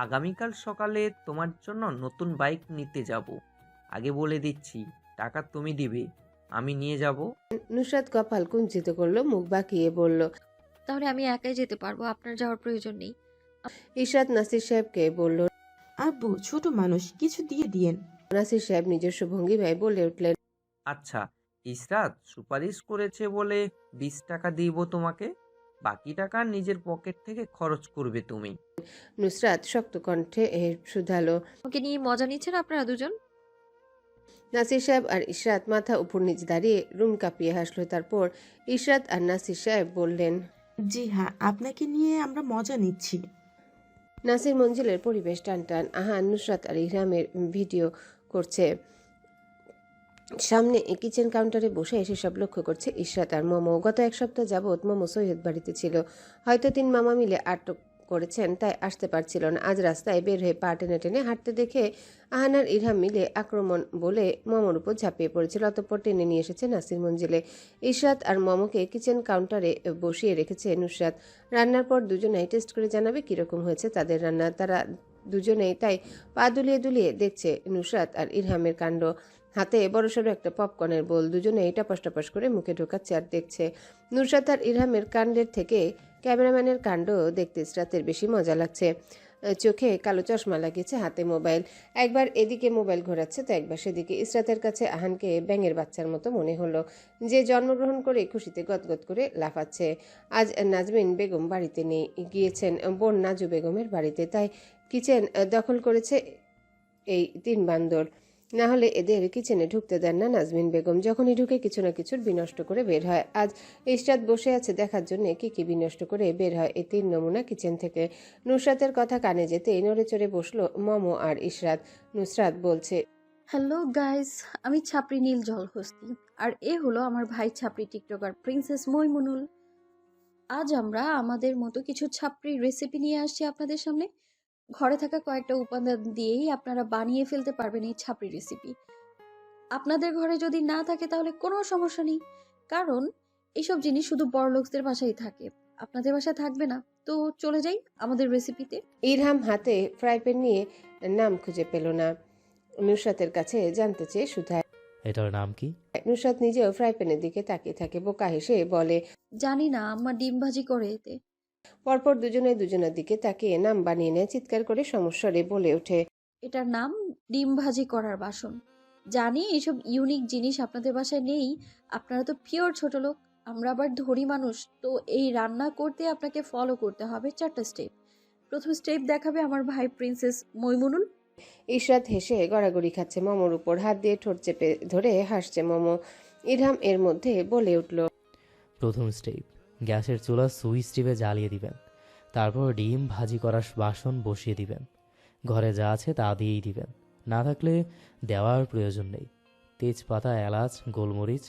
আগামীকাল সকালে তোমার জন্য নতুন বাইক নিতে যাব। আগে বলে দিচ্ছি, টাকা তুমি দিবে, আমি নিয়ে যাব। নুসরাত কপাল কুঞ্চিত করলো, মুখ বাঁকিয়ে বলল, তাহলে আমি একাই যেতে পারবো, আপনার যাওয়ার প্রয়োজন নেই। ইশরাত নাসির সাহেবকে বলল। আব্বু, ছোট মানুষ, কিছু দিয়ে দিয়েন। নাসির সাহেব নিজস্ব ভঙ্গিমায় বলে উঠলেন, আচ্ছা, ইসরাত সুপারিশ করেছে বলে 20 টাকা দিব তোমাকে, বাকি টাকা নিজের পকেট থেকে খরচ করবে তুমি। নুসরাত শক্ত কণ্ঠে শুধালো। আমাকে নিয়ে মজা নিচ্ছেন আপনারা দুজন? নাসির সাহেব আর ইশরাত মাথা উপর নিচ দাঁড়িয়ে রুম কাঁপিয়ে হাসলো। তারপর ইশরাত আর নাসির সাহেব বললেন, জি হ্যাঁ, আপনাকে নিয়ে আমরা মজা নিচ্ছি। নাসির মঞ্জিলের পরিবেশ টান টান। আহান নুসরাত আর ইহরামের ভিডিও করছে। সামনে কিচেন কাউন্টারে বসে এসে সব লক্ষ্য করছে ইশরাত আর মোমো। গত এক সপ্তাহ যাবৎ মোমো সৈয়দ বাড়িতে ছিল। হয়তো 3 মামা মিলে আটক করেছেন, তাই আসতে পারছিল না। আজ রাস্তায় বের হয়ে পা টেনে টেনে হাঁটতে দেখে আহান আর ইরহাম মিলে আক্রমণ বলে মোমোর উপর ঝাঁপিয়ে পড়েছিল। অতঃপর টেনে নিয়ে এসেছে নাসির মঞ্জিলে। ইশরাত আর মোমোকে কিচেন কাউন্টারে বসিয়ে রেখেছে নুসরাত। রান্নার পর দুজনেই টেস্ট করে জানাবে কিরকম হয়েছে তাদের রান্না। তারা দুজনেই তাই পা দুলিয়ে দুলিয়ে দেখছে নুসরাত আর ইরহামের কাণ্ড। হাতে বড়সড় একটা পপকর্নের বোল, দুজনেই টাপাস টাপাস করে মুখে ঢোকাচ্ছে আর দেখছে। নুসরাত আর ইরহামের কাণ্ডের থেকে ক্যামেরাম্যানের কাণ্ড দেখতে ইশরাতের বেশি মজা লাগছে। চোখে কালো চশমা লাগিয়েছে, হাতে মোবাইল। একবার এদিকে মোবাইল ঘোরাচ্ছে তো একবার সেদিকে। ইশরাতের কাছে আহানকে ব্যাঙের বাচ্চার মতো মনে হলো, যে জন্মগ্রহণ করে খুশিতে গদগদ করে লাফাচ্ছে। আজ নাজমিন বেগম বাড়িতে নেই, গিয়েছেন বোন নাজু বেগমের বাড়িতে। তাই কিচেন দখল করেছে এই 3 বান্দর। না হলে এদের কিচেনে ঢুকতে দেন না নাজমিন বেগম। যখনই ঢুকে কিছু না কিছুর বিনষ্ট করে বের হয়। আজ ইশরাত বসে আছে দেখার জন্য কি কি বিনষ্ট করে বের হয় এই 3 নমুনা কিচেন থেকে। নুসরাতের কথা কানে যেতেই নড়ে চড়ে বসলো মোমো আর ইশরাত। নুসরাত বলছে, হ্যালো গাইস, আমি ছাপরি নীল জলহস্তি, আর এ হলো আমার ভাই ছাপরি টিকটকার প্রিন্সেস মইমুনুল। আজ আমরা আমাদের মতো কিছু ছাপরি রেসিপি নিয়ে আসছি আপনাদের সামনে। ঘরে থাকা কয়েকটা উপাদান দিয়েই আপনারা বানিয়ে ফেলতে পারবেন এই ছাপরি রেসিপি। আপনাদের ঘরে যদি না থাকে তাহলে কোনো সমস্যা নেই, কারণ এইসব জিনিস শুধু বড়লোকদের বাসায় থাকে, আপনাদের বাসায় থাকবে না। তো চলে যাই আমাদের রেসিপিতে। ইরহাম হাতে ফ্রাই প্যান নিয়ে নাম খুঁজে পেল না। নুসরাতের কাছে জানতে চেয়ে শুধায়, এটার নাম কি? নুসরাত নিজেও ফ্রাই প্যানের দিকে তাকিয়ে থাকে। বোকা হেসে বলে, জানি না, আম্মা ডিম ভাজি করে এতে। পরপর দুজনে দুজনের দিকে তাকিয়ে নাম বানিয়ে নেয়। চিৎকার করে সমস্যারে বলে ওঠে, এটার নাম ডিম ভাজি করার বাসন। জানি এইসব ইউনিক জিনিস আপনাদের বাসায় নেই, আপনারা তো পিওর ছোট লোক, আমরা আবার ধনী মানুষ। তো এই রান্না করতে আপনাকে ফলো করতে হবে 4টা স্টেপ। প্রথম স্টেপ দেখাবে আমার ভাই প্রিন্সেস মইমুনুল। ইশরাত হেসে গড়াগড়ি খাচ্ছে মোমোর উপর, হাত দিয়ে ঠোঁট চেপে ধরে হাসছে মোমো। ইরহাম এর মধ্যে বলে উঠল, প্রথম স্টেপ, গ্যাসের চুলা সুইচ টিপে জ্বালিয়ে দিবেন। তারপর ডিম ভাজি করার বাসন বসিয়ে দিবেন। ঘরে যা আছে তা দিয়েই দিবেন, না থাকলে দেওয়ার প্রয়োজন নেই। তেজপাতা, এলাচ, গোলমরিচ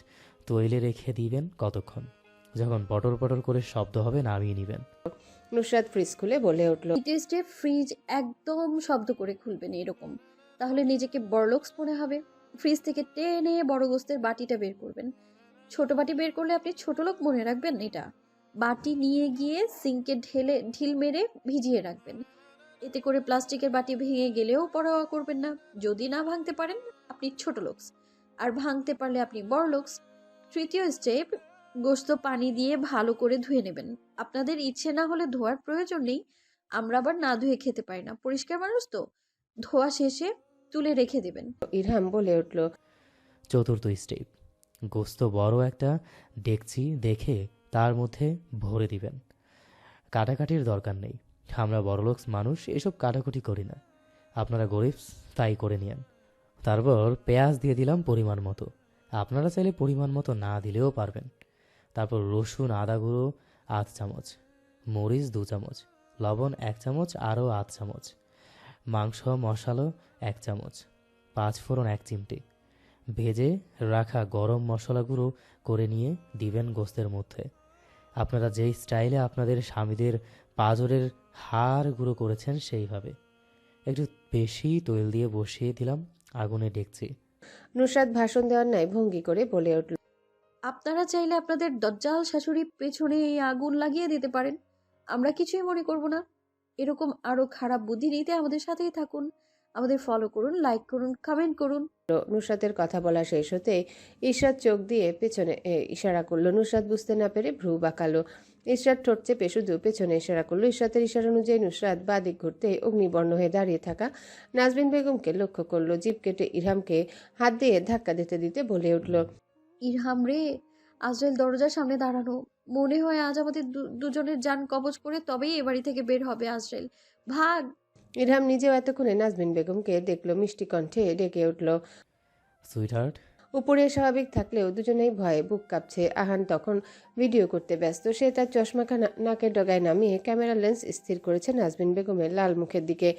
তৈলে রেখে দিবেন কতক্ষণ। যখন পটর পটর করে শব্দ হবে নামিয়ে নেবেন। নুসরাত ফ্রিজ খুলে বলে উঠল, দ্বিতীয় স্টেপ, ফ্রিজ একদম শব্দ করে খুলবেন এরকম, তাহলে নিজেকে বড়লোকস মনে হবে। ফ্রিজ থেকে টেনে বড় গোস্তের বাটিটা বের করবেন। ছোট বাটি বের করলে আপনি ছোট লোক মনে রাখবেন। এটা বাটি নিয়ে গিয়ে সিঙ্কে ঢিল মেরে ভিজিয়ে রাখবেন। এতে করে প্লাস্টিকের বাটি ভেঙে গেলেও পরোয়া করবেন না। যদি না ভাঙতে পারেন আপনি ছোট লোকস, আর ভাঙতে পারলে আপনি বড় লোকস। তৃতীয় স্টেপ, গোস্ত পানি দিয়ে ভালো করে ধুয়ে নেবেন। আপনাদের ইচ্ছে না হলে ধোয়ার প্রয়োজন নেই, আমরা আবার না ধুয়ে খেতে পারি না, পরিষ্কার মানুষ তো। ধোয়া শেষে তুলে রেখে দেবেন। ইরহাম বলে উঠল। চতুর্থ স্টেপ, গোস্ত বড় একটা ডেকচি দেখে তার মধ্যে ভরে দিবেন। কাটাকাটির দরকার নেই, আমরা বড়লোকস মানুষ, এসব কাটাকুটি করি না। আপনারা গরিব, তাই করে নিয়েন। তারপর পেঁয়াজ দিয়ে দিলাম পরিমাণ মতো, আপনারা চাইলে পরিমাণ মতো না দিলেও পারবেন। তারপর রসুন আদা গুঁড়ো 1/2 চামচ, মরিচ 2 চামচ, লবণ 1 চামচ, আরও 1/2 চামচ, মাংস মশলা 1 চামচ, 5 ফোড়ন 1 চিমটি, ভেজে রাখা গরম মশলা গুঁড়ো করে নিয়ে দিবেন গোস্তের মধ্যে। আপনারা যেই স্টাইলে আপনাদের স্বামীদের পাঁজরের হাড় গুঁড়ো করেছেন সেইভাবে। একটু বেশি তৈল দিয়ে বসিয়ে দিলাম আগুনে ডেকচি। নুসরাত ভাষণ দেওয়ার ন্যায় ভঙ্গি করে বলে উঠল। আপনারা চাইলে আপনাদের দজ্জাল শাশুড়ি পেছনে এই আগুন লাগিয়ে দিতে পারেন, আমরা কিছুই মনে করব না। এরকম আরো খারাপ বুদ্ধি নিতে আমাদের সাথেই থাকুন, আমাদের ফলো করুন, লাইক করুন, কমেন্ট করুন। নুসরাতের কথা বলা শেষ হতে ইশরাত চোখ দিয়ে পেছনে ইশারা করলো। নুসরাত বুঝতে না পেরে ভ্রু বাঁকালো। ইশরাত ঠোঁট চেপে শুধু পেছনে ইশারা করলো। ইশরাতের ইশারা অনুযায়ী নুসরাত বাদিক ঘুরতে অগ্নিবর্ণ হয়ে দাঁড়িয়ে থাকা নাজবিন বেগমকে লক্ষ্য করলো। জিভ কেটে ইরহামকে হাত দিয়ে ধাক্কা দিতে দিতে বলে উঠল। ইরহাম রে, আজরাইল দরজার সামনে দাঁড়ানো, মনে হয় আজ আমাদের দুজনের যান কবজ করে তবেই এ বাড়ি থেকে বের হবে আজরাইল, ভাগ। ইরহাম নিজেও এতক্ষণে নাজবিন বেগমকে দেখলো, মিষ্টি কণ্ঠে ডেকে উঠল। সুইটহার্ট। উপরে স্বাভাবিক থাকলেও দুজনেই ভয়ে বুক কাঁপছে। আহান তখন ভিডিও করতে ব্যস্ত। সে তার চশমাখানা নাকের ডগায় নামিয়ে ক্যামেরা লেন্স স্থির করেছে নাজবিন বেগমের লাল মুখের দিকে।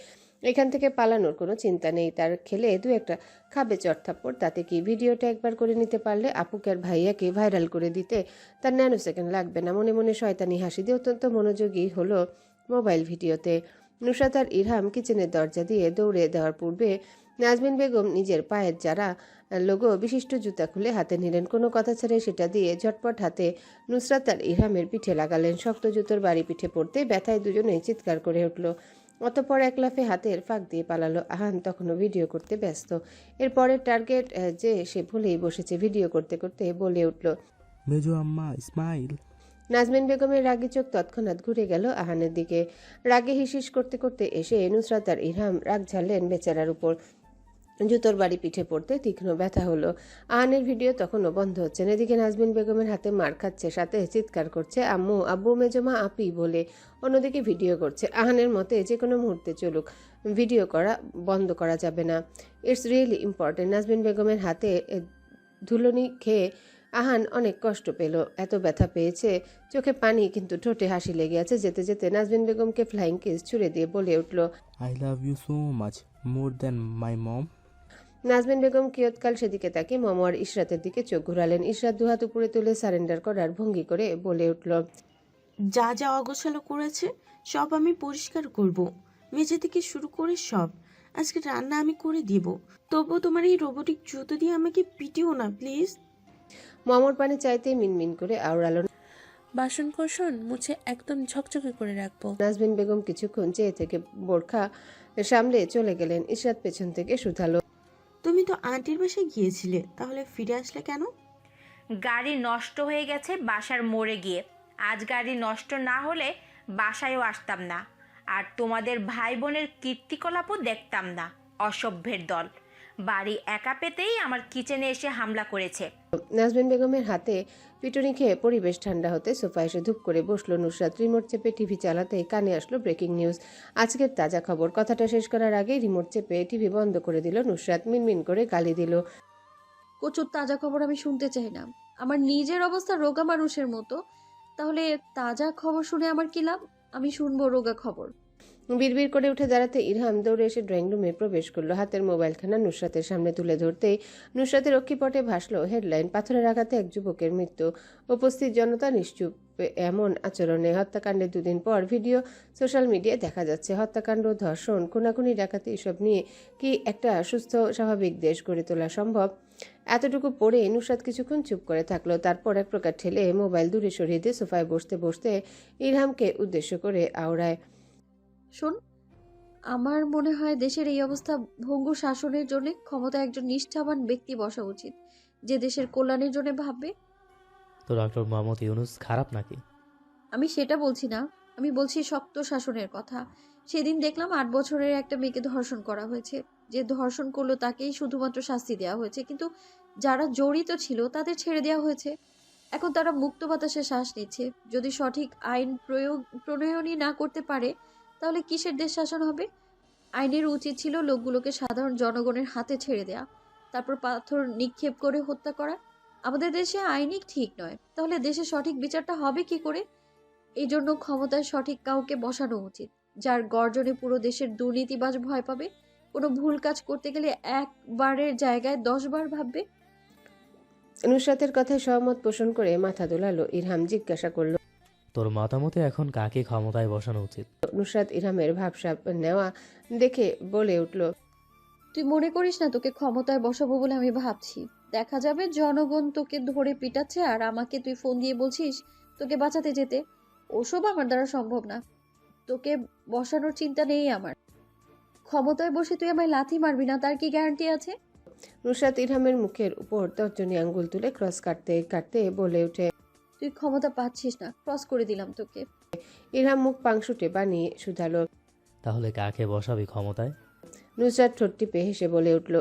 এখান থেকে পালানোর কোনো চিন্তা নেই তার। খেলে দু একটা খাবে চড়থাপ্পড়, তাতে কি? ভিডিওটা একবার করে নিতে পারলে আপুকে আর ভাইয়াকে ভাইরাল করে দিতে তার ন্যানো সেকেন্ড লাগবে না। মনে মনে শয়তানি হাসি দিয়ে অত্যন্ত মনোযোগী হলো মোবাইল ভিডিওতে। নুসরাত আর ইরহাম কিচেনের দরজা দিয়ে দৌড়ে দেওয়ার পূর্বে নাজমিন বেগম নিজের পায়ের যারা লোগো বিশিষ্ট জুতা খুলে হাতে নিলেন। কোনো কথা ছাড়াই সেটা দিয়ে ঝটপট হাতে নুসরাত আর ইরহামের পিঠে লাগালেন। শক্ত জুতোর বাড়ি পিঠে পড়তে ব্যথায় দুজনেই চিৎকার করে উঠল। অতঃপর এক লাফে হাতের ফাঁক দিয়ে পালালো। আহান তখনও ভিডিও করতে ব্যস্ত। এরপরের টার্গেট যে সে ভুলেই বসেছে। ভিডিও করতে করতে বলে উঠল, মেজো আম্মা স্মাইল। নাজমিন বেগমের রাগী চোখ তৎক্ষণাৎ ঘুরে গেল আহানের দিকে। রাগে হিসিস করতে করতে এসে নুসরাত আর ইরহাম রাগ ঝাড়লেন বেচারার উপর। জুতোর বাড়ি পিঠে পড়তে তীক্ষ্ণ ব্যথা হলো। আহানের ভিডিও তখনও বন্ধ হচ্ছে না। এদিকে নাজমিন বেগমের হাতে মার খাচ্ছে, সাথে চিৎকার করছে আম্মু, আব্বু, মেজমা, আপি বলে। অন্যদিকে ভিডিও করছে। আহানের মতে যে কোনো মুহূর্তে চলুক, ভিডিও করা বন্ধ করা যাবে না। It's really important. নাজমিন বেগমের হাতে ধুলনি খেয়ে আহান অনেক কষ্ট পেল। এত ব্যথা পেয়েছে, চোখে পানি, কিন্তু ঠোঁটে হাসি লেগে আছে। যেতে যেতে নাজমিন বেগমকে ফ্লাইং কিস ছুড়ে দিয়ে বলে উঠল, I love you so much, more than my mom. Nazmin Begum কিয়ৎকাল সেদিকে তাকিয়ে মম আর ইশরাতের দিকে চোখ ঘুরালেন। ইশরাত দুহাত উপরে তুলে সারেন্ডার করার ভঙ্গি করে বলে উঠল, যা যা অগোছালো করেছে সব আমি পরিষ্কার করব, মেঝে থেকে শুরু করে সব। আজকে রান্না আমি করে দিব, তবুও তোমার এই রোবোটিক জুতো দিয়ে আমাকে পিটিও না প্লিজ। মমর পানে চাইতেই মিনমিন করে আওড়ালো। বাসন কোসন মুছে একদম ঝকঝকে করে রাখবো। নাজমিন বেগম কিছুক্ষণ চেয়ে থেকে বোরখা সামলে চলে গেলেন। ইশরাত পেছন থেকে শুধালো, তুমি তো আন্টির বাসায় গিয়েছিলে, তাহলে ফিরে আসলে কেন? গাড়ি নষ্ট হয়ে গেছে বাসার মোড়ে গিয়ে। আজ গাড়ি নষ্ট না হলে বাসায়ও আসতাম না, আর তোমাদের ভাই বোনের কীর্তিকলাপও দেখতাম না। অসভ্যের দল। বাড়ি একা পেতেই আমার কিচেনে এসে হামলা করেছে। নাজমিন বেগমের হাতে পিটুনি খেয়ে পরিবেশ ঠান্ডা হতে সোফা এসে ধুপ করে বসলো নুসরাত। রিমোট চেপে টিভি চালাতেই কানে আসলো ব্রেকিং নিউজ, আজকের তাজা খবর। কথাটা শেষ করার আগেই রিমোট চেপে টিভি বন্ধ করে দিল নুসরাত। মিনমিন করে গালি দিল, কচুর তাজা খবর আমি শুনতে চাই না। আমার নিজের অবস্থা রোগা মানুষের মতো, তাহলে তাজা খবর শুনে আমার কি লাভ? আমি শুনবো রোগা খবর। বিড়বিড় করে উঠে দাঁড়াতে ইরহাম দৌড়ে এসে ড্রয়িং রুমে প্রবেশ করলো। হাতের মোবাইলখানা নুসরাতের সামনে তুলে ধরতেই নুসরাতের অক্ষিপটে ভাসলো হেডলাইন, পাথরের আঘাতে এক যুবকের মৃত্যু। উপস্থিত জনতা নিশ্চুপ এমন আচরণে। হত্যাকাণ্ডের 2 দিন পর ভিডিও সোশ্যাল মিডিয়ায় দেখা যাচ্ছে। হত্যাকাণ্ড, ধর্ষণ, খুনাখুনি, ডাকাতি, এসব নিয়ে কি একটা সুস্থ স্বাভাবিক দেশ গড়ে তোলা সম্ভব? এতটুকু পড়ে নুসরাত কিছুক্ষণ চুপ করে থাকলো। তারপর এক প্রকার ঠেলে মোবাইল দূরে সরিয়ে দিয়ে সোফায় বসতে বসতে ইরহামকে উদ্দেশ্য করে আওড়ায়, শোন, আমার মনে হয় দেশের এই অবস্থা ভঙ্গুর শাসনের জন্য ক্ষমতায় একজন নিষ্ঠাবান ব্যক্তি বসা উচিত, যে দেশের কল্যাণের জন্য ভাববে। তো ডক্টর মোহাম্মদ ইউনুস খারাপ নাকি? আমি সেটা বলছি না, আমি বলছি শক্ত শাসনের কথা। সেদিন দেখলাম 8 বছরের একটা মেয়েকে ধর্ষণ করা হয়েছে। যে ধর্ষণ করলো তাকেই শুধুমাত্র শাস্তি দেওয়া হয়েছে, কিন্তু যারা জড়িত ছিল তাদের ছেড়ে দেওয়া হয়েছে। এখন তারা মুক্ত বাতাসে শ্বাস নিচ্ছে। যদি সঠিক আইন প্রণয়নই না করতে পারে, তাহলে কিসের দেশ শাসন হবে? আইনের উচিত ছিল লোকগুলোকে সাধারণ জনগণের হাতে ছেড়ে দেয়া, তারপর পাথর নিক্ষেপ করে হত্যা করা। আমাদের দেশে আইনই ঠিক নয়, তাহলে দেশে সঠিক বিচারটা হবে কি করে? এই জন্য ক্ষমতায় সঠিক কাউকে বসানো উচিত, যার গর্জনে পুরো দেশের দুর্নীতিবাজ ভয় পাবে। কোনো ভুল কাজ করতে গেলে একবারের জায়গায় 10 বার ভাববে। নুসরাতের কথায় সহমত পোষণ করে মাথা দোলালো ইরহাম। জিজ্ঞাসা করল, তোর মতামতে এখন কাকে ক্ষমতায় বসানো উচিত? নুসরাত ইরহামের ভাবসাব নেওয়া দেখে বলে উঠল, তুই মনে করিস না তোকে ক্ষমতায় বসাবো বলে আমি ভাবছি? দেখা যাবে জনগণ তোকে ধরে পিটাচ্ছে আর আমাকে তুই ফোন দিয়ে বলছিস তোকে বাঁচাতে যেতে। ওসব আমার দ্বারা সম্ভব না। তোকে বসানোর চিন্তা নেই আমার। ক্ষমতায় বসে তুই আমায় লাথি মারবি না, তার কি গ্যারান্টি আছে? নুসরাত ইরহামের মুখের উপর তর্জনী আঙ্গুল তুলে ক্রস কাটতে কাটতে বলে ওঠে, তুই ক্ষমতা পাচ্ছিস না, ক্রস করে দিলাম তোকে। ইরহাম মুখ পাংশুটে বানিয়ে শুধালো, তাহলে কাকে বসাবি ক্ষমতায়? নুসরাত ঠোঁট টিপে হেসে বলে উঠল,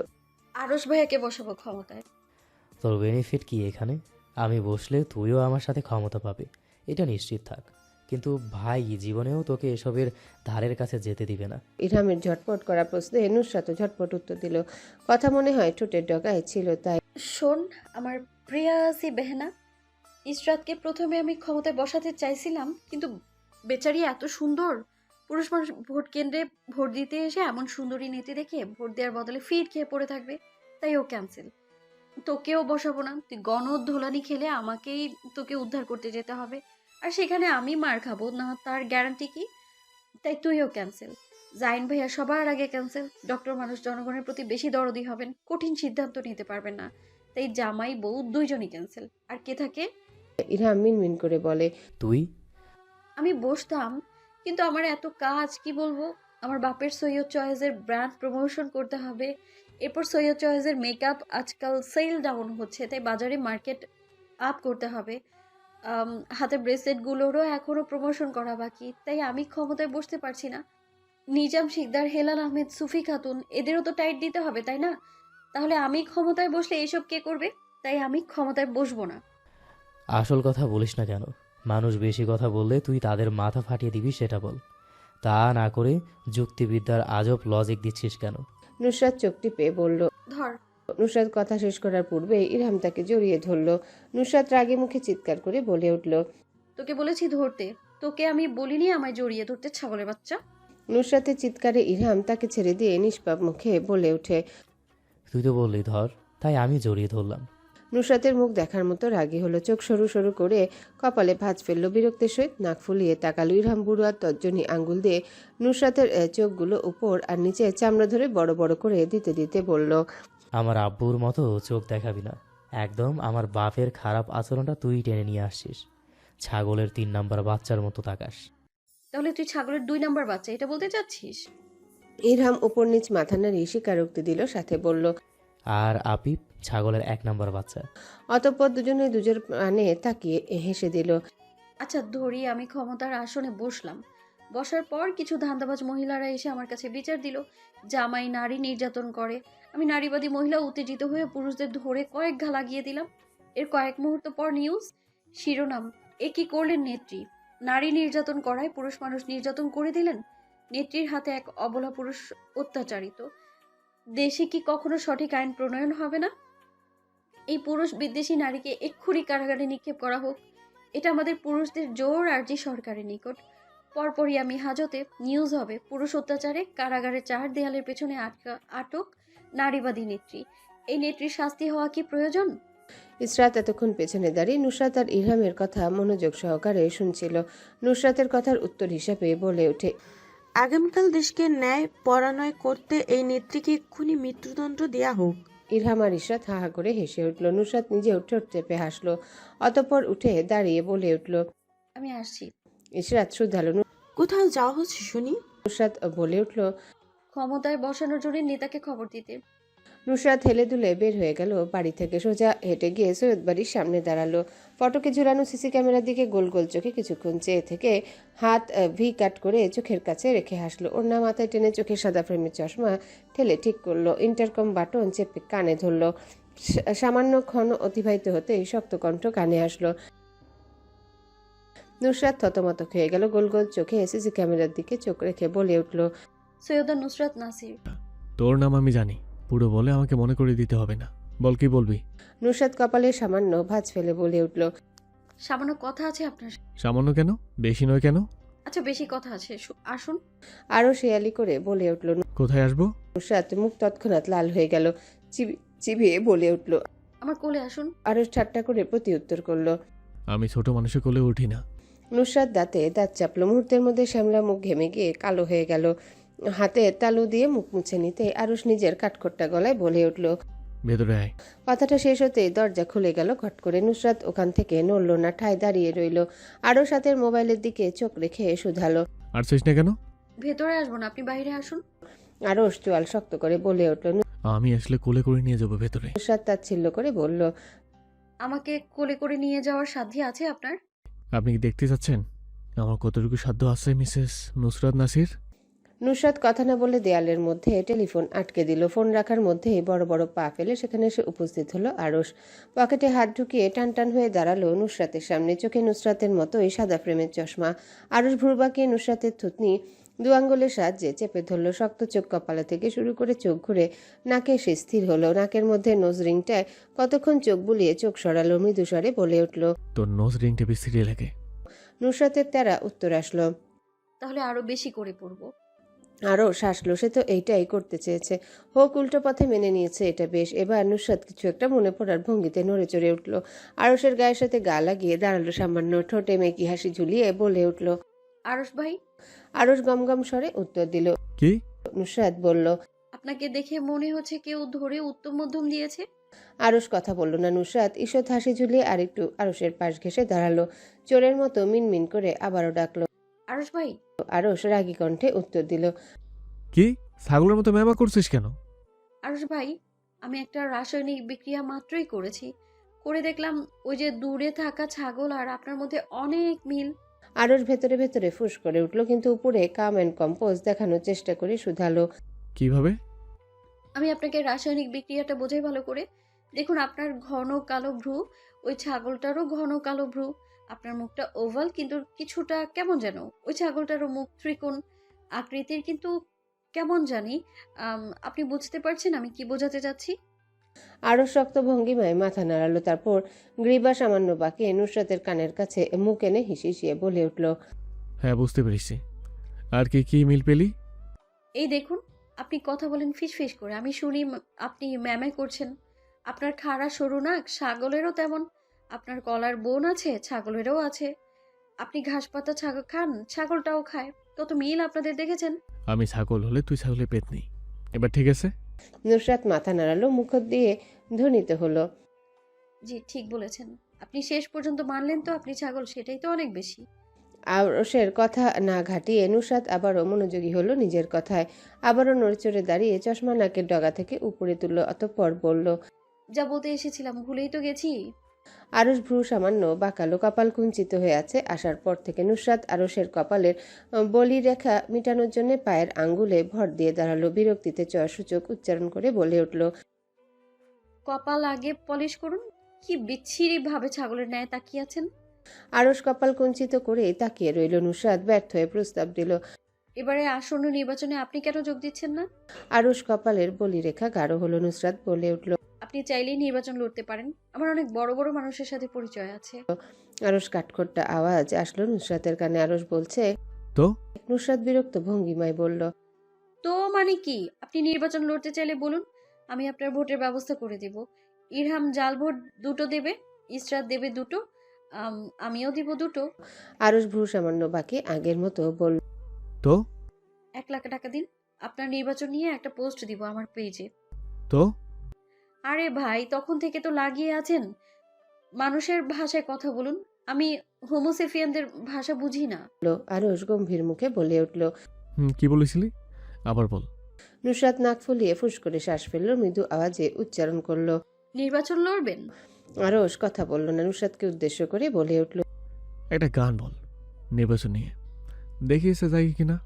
আরশ ভাইয়াকে বসাবো ক্ষমতায়। তোর বেনিফিট কি এখানে? আমি বসলে তুইও আমার সাথে ক্ষমতা পাবি, এটা নিশ্চিত থাক। কিন্তু ভাই জীবনেও তোকে এসবের ধারের কাছে যেতে দিবে না। ইরহামের ঝটপট করা প্রশ্নে নুসরাতও ঝটপট উত্তর দিল। কথা মনে হয় ঠোঁটের ডগায় ছিল, তাই। শোন আমার প্রিয়াসি বেহনা, ইসরাতকে প্রথমে আমি ক্ষমতায় বসাতে চাইছিলাম, কিন্তু বেচারি এত সুন্দর। পুরুষ মানুষ ভোট কেন্দ্রে ভোট দিতে এসে এমন সুন্দরী নেত্রী দেখে ভোট দেওয়ার বদলে ফিট খেয়ে পড়ে থাকবে, তাই ও ক্যান্সেল। তোকেও বসাবো না। তুই গণধোলানি খেলে আমাকেই তোকে উদ্ধার করতে যেতে হবে, আর সেখানে আমি মার খাবো না, তার গ্যারান্টি কি? তাই তুইও ক্যান্সেল। জাইন ভাইয়া সবার আগে ক্যান্সেল। ডক্টর মানুষ জনগণের প্রতি বেশি দরদি হবেন, কঠিন সিদ্ধান্ত নিতে পারবেন না, তাই জামাই বউ দুইজনই ক্যান্সেল। আর কে থাকে? ইরহাম মিনমিন করে বলে, তুই? আমি বসতাম, কিন্তু আমার এত কাজ, কি বলবো। আমার বাপের সৈয়দ চয়েসের ব্র্যান্ড প্রমোশন করতে হবে, এরপর সৈয়দ চয়েসের মেকআপ আজকাল সেল ডাউন হচ্ছে, তাই বাজারে মার্কেট আপ করতে হবে। হাতের ব্রেসলেটগুলোরও এখনও প্রমোশন করা বাকি, তাই আমি ক্ষমতায় বসতে পারছি না। নিজাম শিকদার, হেলাল আহমেদ, সুফি খাতুন, এদেরও তো টাইট দিতে হবে, তাই না? তাহলে আমি ক্ষমতায় বসলে এইসব কে করবে? তাই আমি ক্ষমতায় বসবো না। আসল কথা বলিস না কেন? মানুষ বেশি কথা বললে তুই তাদের মাথা ফাটিয়ে দিবি, সেটা বল। তা না করে যুক্তিবিদ্যার আজব লজিক দিচ্ছিস কেন? নুসরাত চোখ টিপে বলল, ধর। নুসরাত কথা শেষ করার পূর্বে ইরহাম তাকে জড়িয়ে ধরল। নুসরাত রাগে মুখে চিৎকার করে বলে উঠল, তোকে বলেছি ধরতে, তোকে আমি বলিনি আমায় জড়িয়ে ধরতে, ছাগলের বাচ্চা। নুসরাতের চিৎকারে ইরহাম তাকে ছেড়ে দিয়ে নিষ্পাপ মুখে বলে ওঠে, তুই তো বললি ধর, তাই আমি জড়িয়ে ধরলাম। নুসরাতের মুখ দেখার মতো রাগী হলো। চোখ সরু সরু করে কপালে ভাঁজ ফেললো। বিরক্তের সহিত নাক ফুলিয়ে তাকালো। ইরহাম বুড়ুয়ার তর্জনী আঙ্গুল দিয়ে নুসরাতের চোখগুলো উপর আর নিচে চামড়া ধরে বড় বড় করে দিতে দিতে বলল, আমার আব্বুর মতো চোখ দেখাবি না একদম। আমার বাপের খারাপ আচরণটা তুই টেনে নিয়ে আসছিস। ছাগলের 3 নাম্বার বাচ্চার মতো তাকাস। তাহলে তুই ছাগলের 2 নাম্বার বাচ্চা, এটা বলতে চাচ্ছিস? ইরহাম উপর নিচ মাথা নাড়িয়ে স্বীকারোক্তি দিল, সাথে বলল, আর আপিপ ছাগলের 1 নাম্বার বাচ্চা। অতঃপর দুজনে দুজোর পানে তাকিয়ে হেসে দিল। আচ্ছা ধরি আমি ক্ষমতার আসনে বসলাম। বসার পর কিছু ধান্দাবাজ মহিলারা এসে আমার কাছে বিচার দিল, জামাই নারী নির্যাতন করে। আমি নারীবাদী মহিলা উত্তেজিত হয়ে পুরুষদের ধরে কয়েক ঘা লাগিয়ে দিলাম। এর কয়েক মুহূর্ত পর নিউজ শিরোনাম, এ কি করলেন নেত্রী? নারী নির্যাতন করায় পুরুষ মানুষ নির্যাতন করে দিলেন। নেত্রীর হাতে এক অবলা পুরুষ অত্যাচারিত। দেশে কি কখনো সঠিক আইন প্রণয়ন হবে না? এই পুরুষ বিদ্বেষী নারীকে এক্ষুনি কারাগারে নিক্ষেপ করা হোক। এটা আমাদের পুরুষদের জোর আর্জি সরকারের নিকট। পরপরই আমি হাজতে নিউজ হবে, পুরুষ অত্যাচারে কারাগারে 4 দেয়ালের পেছনে আটক নারীবাদী নেত্রী। এই নেত্রীর শাস্তি হওয়া কি প্রয়োজন? ইসরাত এতক্ষণ পেছনে দাঁড়িয়ে নুসরাত আর ইরহামের কথা মনোযোগ সহকারে শুনছিল। নুসরাতের কথার উত্তর হিসাবে বলে ওঠে, আগামীকাল দেশকে ন্যায় পরানয় করতে এই নেত্রীকে এক্ষুনি মৃত্যুদণ্ড দেয়া হোক। ইরহাম আর ইসরাত হা হা করে হেসে উঠল। নুসরাত নিজে উঠে চেপে হাসলো। অতঃপর উঠে দাঁড়িয়ে বলে উঠল, আমি আসছি। ইসরাত শুধালো, কোথাও যাওয়া হচ্ছে শুনি? নুসরাত বলে উঠল, ক্ষমতায় বসানোর জন্য নেতাকে খবর দিতে। নুসরাত হেলে দুলে বের হয়ে গেল বাড়ি থেকে। সোজা হেঁটে গিয়ে সৈয়দ বাড়ির সামনে দাঁড়ালো। ফটকে ঝুলানো সিসি ক্যামেরার দিকে গোল গোল চোখে কিছুক্ষণ চেয়ে থেকে হাত ভি কাট করে চোখের কাছে রেখে হাসলো। ওড়না মাথায় টেনে চোখে সাদা ফ্রেমের চশমা ঠেলে ঠিক করলো। ইন্টারকম বাটন চেপে কানে ধরলো। সামান্য ক্ষণ অতিবাহিত হতেই শক্ত কণ্ঠ কানে আসলো। নুসরাত থতমত খেয়ে গেল। গোল গোল চোখে সিসি ক্যামেরার দিকে চোখ রেখে বলে উঠল, সৈয়দা নুসরাত নাসির। তোর নাম আমি জানি, পুরো বলে আমাকে মনে করে দিতে হবে না। বল, কি বলবি? নুসরাত কপালে সামান্য ভাঁজ ফেলে বলে উঠল, সামান্য কথা আছে আপনার। সামান্য কেন? বেশি নয় কেন? আচ্ছা বেশি কথা আছে, আসুন। আরো শেয়ালি করে বলে উঠল। কোথায় আসবো? নুসরাত মুখ তৎক্ষণাৎ লাল হয়ে গেল। চিবিয়ে বলে উঠল, আমার কোলে আসুন। আরো ঠাট্টা করে প্রতি উত্তর করলো। আমি ছোট মানুষের কোলে উঠি না। নুসরাত দাঁতে দাঁত চাপলো। মুহূর্তের মধ্যে শ্যামলা মুখ ঘেমে গিয়ে কালো হয়ে গেল। হাতে তালু দিয়ে মুখ মুছে নিতে আরুষ নিজের কাঠখোট্টা গলায় বলে উঠল, ভেতরে আয়। কথাটা শেষ হতেই দরজা খুলে গেল ঘট করে। নুসরাত ওখান থেকে নড়ল না, ঠায় দাঁড়িয়ে রইল। আরও সাথের মোবাইলের দিকে চোখ রেখে শুধালো, আর চিস না কেন? ভেতরে আসবো না, আপনি বাইরে আসুন। আরুষ চোয়াল শক্ত করে বলে উঠল। আমি আসলে কোলে করে নিয়ে যাবো ভেতরে। নুসরাত তাচ্ছিল্য করে বলল, আমাকে কোলে করে নিয়ে যাওয়ার সাধ্য আছে আপনার? আপনি কি দেখতে চাচ্ছেন আমার কতটুকু সাধ্য আছে মিসেস নুসরাত নাসির? নুসরাত কথা না বলে দেয়ালের মধ্যে টেলিফোন আটকে দিল। ফোন রাখার মধ্যেই বড় বড় পা ফেলে সেখানে এসে উপস্থিত হলো আরশ। পকেটে হাত ঢুকিয়ে টান টান হয়ে দাঁড়ালো নুসরাতের সামনে। চোখে নুসরাতের মতোই সাদা ফ্রেমের চশমা। আরশ ভ্রু বাঁকিয়ে নুসরাতের থুতনি দু আঙ্গুলের সাহায্যে চেপে ধরল। শক্ত চোখ কপালা থেকে শুরু করে চোখ ঘুরে নাকে এসে স্থির হলো। নাকের মধ্যে নোজ রিংটায় কতক্ষণ চোখ বুলিয়ে চোখ সরালো। মৃদুস্বরে বলে উঠল, তোর নোজ রিংটা বিশ্রী লাগে। নুসরাতের তেরা উত্তর আসলো, তাহলে আরো বেশি করে পড়বো। আরও শাসলো। সে তো এইটাই করতে চেয়েছে, হোক উল্টো পথে মেনে নিয়েছে, এটা বেশ। এবার নুসরাত কিছু একটা মনে পড়ার ভঙ্গিতে নড়ে চড়ে উঠল। আরশের গায়ের সাথে গা লাগিয়ে দাঁড়ালো সামান্য। ঠোঁটে মেকি হাসি ঝুলিয়ে বলে উঠল, আরশ ভাই। আরশ গমগম স্বরে উত্তর দিল, কি? নুসরাত বলল, আপনাকে দেখে মনে হচ্ছে কেউ ধরে উত্তম মধ্যম দিয়েছে। আরশ কথা বলল না। নুসরাত ঈষৎ হাসি ঝুলিয়ে আরেকটু আরশের পাশ ঘেঁষে দাঁড়ালো। চোরের মতো মিনমিন করে আবারও ডাকলো, আরশ ভাই। আরশ রাগী কণ্ঠে উত্তর দিল, কি? ছাগলের মতো মেমা করছিস কেন? আরশ ভাই, আমি একটা রাসায়নিক বিক্রিয়া মাত্রই করেছি, করে দেখলাম ওই যে দূরে থাকা ছাগল আর আপনার মধ্যে অনেক মিল। আরশ ভেতরে ভেতরে ফুস করে উঠল, কিন্তু উপরে কাম অ্যান্ড কম্পোজ দেখানোর চেষ্টা করে শুধালো, কিভাবে? আমি আপনাকে রাসায়নিক বিক্রিয়াটা বোঝাই ভালো করে। দেখুন, আপনার ঘন কালো ভ্রু, ওই ছাগলটারও ঘন কালো ভ্রু। আপনার মুখটা ওভাল কিন্তু কিছুটা কেমন যেন, ওই ছাগলটারও মুখ ত্রিকোণ আকৃতির কিন্তু কেমন জানি। আপনি বুঝতে পারছেন আমি কি বোঝাতে চাচ্ছি? আরও শক্ত ভঙ্গিমায় মাথা নাড়ালো। তারপর গ্রীবা সামান্য বাঁকিয়ে নুসরাতের কানের কাছে মুখ এনে হিসিয়ে বলে উঠল, হ্যাঁ, বুঝতে পেরেছি। আর কি কি মিল পেলি? এই দেখুন, আপনি কথা বলেন ফিস ফিস করে, আমি শুনি আপনি ম্যামে করছেন। আপনার খাড়া সরু নাক, ছাগলেরও তেমন। আপনার গলার বোন আছে, ছাগলেরও আছে। আপনি ঘাস পাতা ছাগল খান, ছাগলটাও খায়। কত মিল আপনাদের দেখেছেন। আমি ছাগল হলে তুই ছাগলের পেট নেই। এবার ঠিক আছে? নুসরাত মাথা নাড়ালো, মুখ দিয়ে ধ্বনিত হলো, জি ঠিক বলেছেন। আপনি শেষ পর্যন্ত মানলেন তো আপনি ছাগল, সেটাই তো অনেক বেশি। আরশের কথা না ঘাটিয়ে নুসরাত আবারও মনোযোগী হলো নিজের কথায়। আবারও নড়চড়ে দাঁড়িয়ে চশমা নাকের ডগা থেকে উপরে তুলল। অতঃপর বলল, যা বলতে এসেছিলাম ভুলেই তো গেছি। আরশ ভ্রু সামান্য বাঁকালো, কপাল কুঞ্চিত হয়ে আছে। আসার পর থেকে নুসরাত আরশের কপালের বলি রেখা মিটানোর জন্য পায়ের আঙ্গুলে ভর দিয়ে দাঁড়ালো। বিরক্তিতে সূচক উচ্চারণ করে বলে উঠল, কপাল আগে পলিশ করুন। কি বিচ্ছিরি ভাবে ছাগলের ন্যায় তাকিয়ে আছেন। আরশ কপাল কুঞ্চিত করে তাকিয়ে রইল। নুসরাত ব্যর্থ হয়ে প্রস্তাব দিল, এবারে আসন্ন নির্বাচনে আপনি কেন যোগ দিচ্ছেন না? আরশ কপালের বলি রেখা গাঢ় হলো। নুসরাত বলে উঠল, আপনি চাইলেই নির্বাচন লড়তে পারেন, আমার অনেক বড় বড় মানুষের সাথে পরিচয় আছে। আরশ কাঠখোট্টা আওয়াজ আসলো নুসরাতের কানে। আরশ বলছে, তো? নুসরাত বিরক্ত ভঙ্গিমায় বলল, তো মানে কি? আপনি নির্বাচন লড়তে চাইলে বলুন, আমি আপনার ভোটের ব্যবস্থা করে দেব। ইরহাম জাল ভোট 2টো দেবে, ইসরাত দেবে 2টো, আমিও দিব 2টো। আরশ ভ্রু সামান্য বাকি আগের মতো বলল, তো? 1 লাখ টাকা দিন, আপনার নির্বাচন নিয়ে একটা পোস্ট দিব আমার পেজে। তো? আরে ভাই, তখন থেকে তো লাগিয়ে আছেন। মানুষের ভাষায় কথা বলুন, আমি হোমোসেফিয়ানদের ভাষা বুঝি না। আরশ গম্ভীর মুখে বলে উঠল, কি বলেছিলি? আবার বল। নুসরাত নাক ফুলিয়ে ফুস করে শ্বাস ফেলল, মৃদু আওয়াজে উচ্চারণ করলো। নির্বাচন লড়বেন? আরশ কথা বলল না, নুসরাতকে উদ্দেশ্য করে বলে উঠল। একটা গান বল নির্বাচন নিয়ে, দেখিয়েছে যাই কিনা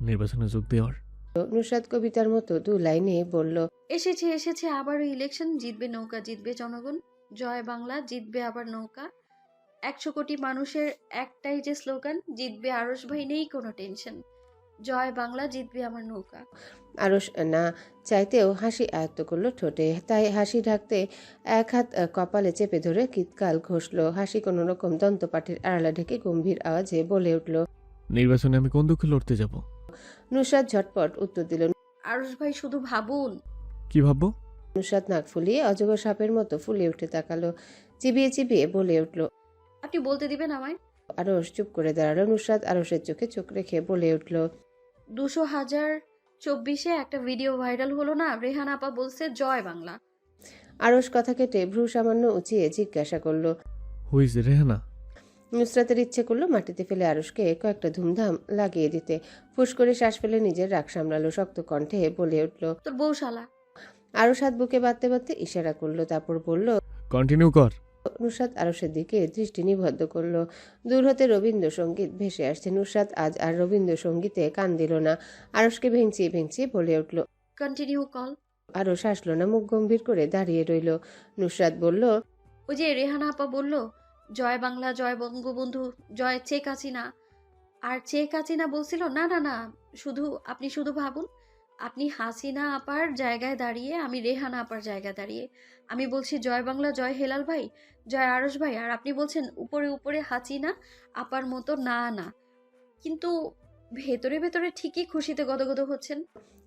নির্বাচনে যোগ দেওয়ার। নুসরাত কবিতার মতো 2 লাইনে বলল। এসেছে আবারও ইলেকশন, জিতবে নৌকা, জিতবে জনগণ, জয় বাংলা, জিতবে আবার নৌকা, 100 কোটি মানুষের একটাই যে স্লোগান, জিতবে আরশ ভাই, নেই কোনো টেনশন, জয় বাংলা, জিতবে আমার নৌকা। আরশ না চাইতেও হাসি আয়ত্ত করলো ঠোঁটে, তাই হাসি ঢাকতে এক হাত কপালে চেপে ধরে কিতকাল ঘষল। হাসি কোনো রকম দন্তপাটির আড়ালে ঢেকে গম্ভীর আওয়াজে বলে উঠল। নির্বাচনে আমি কোন দুঃখে লড়তে যাব? নুসরাত ঝটপট উত্তর দিল। আরশ ভাই শুধু ভাবুন। কি ভাববো? নুসরাত নাক ফুলিয়ে অজগর সাপের মতো ফুলে উঠে তাকালো, চিবিয়ে চিবিয়ে বলে উঠল। আপনি বলতে দিবেন আমায়? আরশ চুপ করে দাঁড়ালো। নুসরাত আরশের চোখে চোখ রেখে বলে উঠল। 200,024 একটা ভিডিও ভাইরাল হলো না, রেহান আপা বলছে জয় বাংলা। আরশ কথা কেটে ভ্রু সামান্য উঁচিয়ে জিজ্ঞাসা করলো। হুইজ রেহানা? নুসরাতের ইচ্ছে করলো মাটিতে ফেলে আরশকে কয়েকটা ধুমধাম লাগিয়ে দিতে। ফুস করে শ্বাস ফেলে নিজের রাগ সামলালো, শক্ত কণ্ঠে বলে উঠল। তোর বউ শালা। আরশ হাত বুকে বাঁধতে বাঁধতে ইশারা করলো, তারপর বলল। কন্টিনিউ কর। নুসরাত আরশের দিকে দৃষ্টি নিবদ্ধ করলো। দূর হতে রবীন্দ্রসঙ্গীত ভেসে আসছে। নুসরাত আজ আর রবীন্দ্রসঙ্গীতে কান দিল না, আরশকে ভেঙচিয়ে ভেঙচিয়ে বলে উঠল। Continue call. আরশ হাসলো না, মুখ গম্ভীর করে দাঁড়িয়ে রইল। নুসরাত বলল। ওই যে রেহানা আপা বলল জয় বাংলা, জয় বঙ্গবন্ধু, জয় চেক হাসিনা। আর চেক হাসিনা বলছিল না না না, আপনি শুধু ভাবুন, আপনি হাসিনা আপার জায়গায় দাঁড়িয়ে, আমি রেহানা আপার জায়গায় দাঁড়িয়ে, আমি বলছি জয় বাংলা, জয় হেলাল ভাই, জয় আরশ ভাই, আর আপনি বলছেন উপরে উপরে হাসিনা আপার মতো না না, কিন্তু ভেতরে ভেতরে ঠিকই খুশিতে গদগদ হচ্ছেন।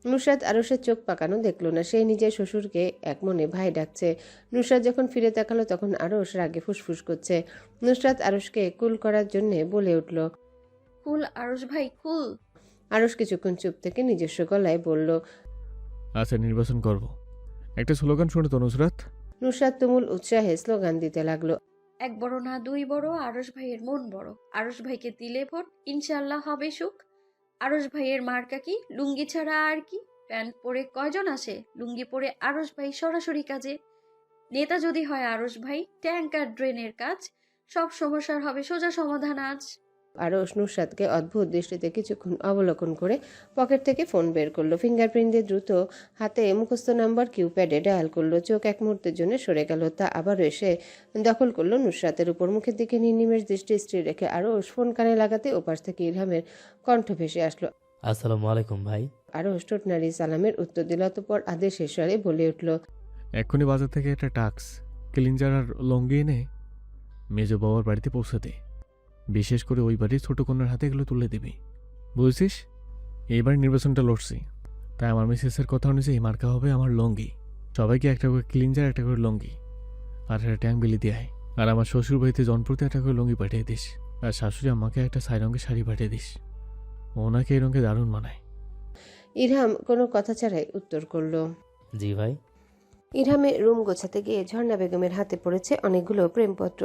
নুসরাত আরশের চোখ পাকানো দেখলো না, সে নিজের শ্বশুরকে এক মনে ভাই ডাকছে। নুসরাত যখন ফিরে তাকালো তখন আরশ রাগে ফুসফুস করছে। নুসরাত আরশকে কুল করার জন্য বলে উঠল। কুল আরশ ভাই, কুল। আরশ কিছুক্ষণ চুপ থেকে নিজস্ব গলায় বলল। আচ্ছা নির্বাচন করব, একটা স্লোগান শুনে তো নুসরাত। নুসরাত তুমুল উৎসাহে স্লোগান দিতে লাগলো। এক বড় না দুই বড়, আরশ ভাইয়ের মন বড়, আরশ ভাইকে দিলে ভোট, ইনশাল্লাহ হবে সুখ। আরশ ভাইয়ের মার্কা কি, লুঙ্গি ছাড়া আর কি, প্যান্ট পরে কয়জন আসে, লুঙ্গি পরে আরশ ভাই সরাসরি কাজে। নেতা যদি হয় আরশ ভাই, ট্যাঙ্কার ড্রেনের কাজ, সব সমস্যার হবে সোজা সমাধান আজ। আরশ নুসরাতকে অদ্ভুত দৃষ্টিতে কিছুক্ষণ অবলোকন করে পকেট থেকে ফোন বের করলো। ফিঙ্গারপ্রিন্ট দিয়ে দ্রুত হাতে মুখস্থ নাম্বার কিউপ্যাডে ডায়াল করলো। চোখ এক মুহূর্তের জন্য সরে গেল, তা আবারও এসে দখল করলো নুসরাতের উপর। মুখের দিকে নির্নিমেষ দৃষ্টি স্থির রেখে আরশ ফোন কানে লাগাতে ওপাশ থেকে ইলহামের কণ্ঠ ভেসে আসলো। আসসালামু আলাইকুম ভাই। আরশ টোটনারি সালামের উত্তর দিল, অতঃপর আদেশের স্বরে বলে উঠল। এক্ষুনি বাজার থেকে একটা টাক্স, ক্লিনজার আর লঙ্গি এনে মেজো বাবার বাড়িতে পৌঁছে দে। বিশেষ করে ওই বাড়ির ছোট কন্যার হাতে এগুলো তুলে দিবি, বুঝছিস? এইবার নির্বাচনটা লড়ছি, তাই আমার মিসেসের কথা অনুযায়ী মার্কা হবে আমার লঙ্গি। সবাইকে একটা করে ক্লিনজার, একটা করে লঙ্গি আর একটা ট্যাঙ্ক বিলি দিয়ে আয়। আর আমার শ্বশুর বাড়িতে জনপ্রতি একটা করে লঙ্গি পাঠিয়ে দিস, আর শাশুড়ি আমাকে একটা ছাই রঙের শাড়ি পাঠিয়ে দিস, ওনাকে এই রঙে দারুণ মানায়। ইরহাম কোনো কথা ছাড়াই উত্তর করলো। জি ভাই। ইরহামের রুম গোছাতে গিয়ে ঝর্ণা বেগমের হাতে পড়েছে অনেকগুলো প্রেমপত্র।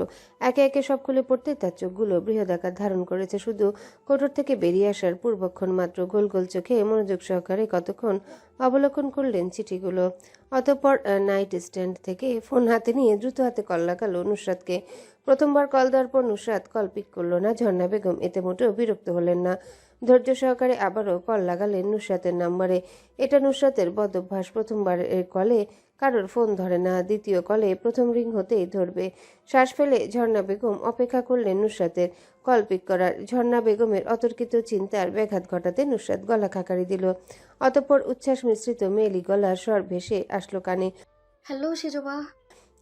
একে একে সব খুলে পড়তে তার চোখগুলো বৃহদাকার ধারণ করেছে। শুধু কোটর থেকে বেরিয়ে আসার পূর্বক্ষণ মাত্র গোল গোল চোখে মনোযোগ সহকারে কতক্ষণ অবলোকন করলেন চিঠিগুলো। অতঃপর নাইট স্ট্যান্ড থেকে ফোন হাতে নিয়ে দ্রুত হাতে কল লাগালো নুসরাতকে। প্রথমবার কল দেওয়ার পর নুসরাত কল পিক করলো না। ঝর্ণা বেগম এতে মোটেও বিরক্ত হলেন না, ধৈর্য সহকারে আবারও কল লাগালেন নুসরাতের নাম্বারে। এটা নুসরাতের বদভ্যাস, প্রথমবারের কলে কারোর ফোন ধরে না, দ্বিতীয় কলে প্রথম রিং হতেই ধরবে। শ্বাস ফেলে ঝর্ণা বেগম অপেক্ষা করলেন নুসরাতের কল পিক করার। ঝর্ণা বেগমের অতর্কিত চিন্তার ব্যাঘাত ঘটাতে নুসরাত গলা খাকারি দিল। অতঃপর উচ্ছ্বাস মিশ্রিত মেয়েলি গলার স্বর ভেসে আসলো কানে। হ্যালো সেজবা।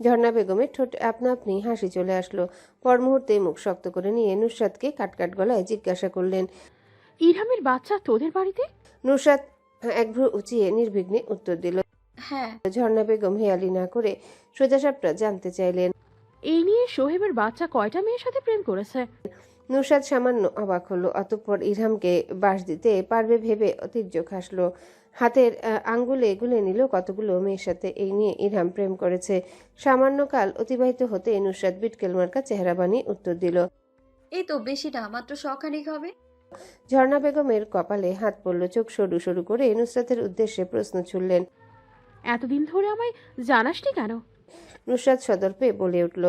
ঝর্ণা বেগমের ঠোঁট আপনা আপনি হাসি চলে আসলো। পর মুহূর্তে মুখ শক্ত করে নিয়ে নুসরাতকে কাটকাট গলায় জিজ্ঞাসা করলেন। ইরহামের বাচ্চা তোদের বাড়িতে? নুসরাত একভ্রু উঁচিয়ে নির্বিঘ্নে উত্তর দিল। হ্যাঁ। ঝর্ণা বেগম হেয়ালি না করে সোজাসাপটা জানতে চাইলেন। এই নিয়ে সোহেবের বাচ্চা কয়টা মেয়ের সাথে প্রেম করেছে? নুসরাত সামান্য অবাক হলো। অতঃপর ইরহামকে বাস দিতে পারবে ভেবে অতির্যক হাসলো। হাতের আঙ্গুলে গুলে নিল কতগুলো মেয়ের সাথে এই নিয়ে ইরহাম প্রেম করেছে। সামান্য কাল অতিবাহিত হতে নুসরাত বিটকেল মার্কা চেহারা বানিয়ে উত্তর দিল। এই তো বেশি না, মাত্র 100 খানিক হবে। ঝর্ণা বেগমের কপালে হাত পড়ল, চোখ সরু সরু করে নুসরাতের উদ্দেশ্যে প্রশ্ন ছুড়লেন। এতদিন ধরে আমায় জানাসনি কেন? নুসরাত সদর্পে বলে উঠল,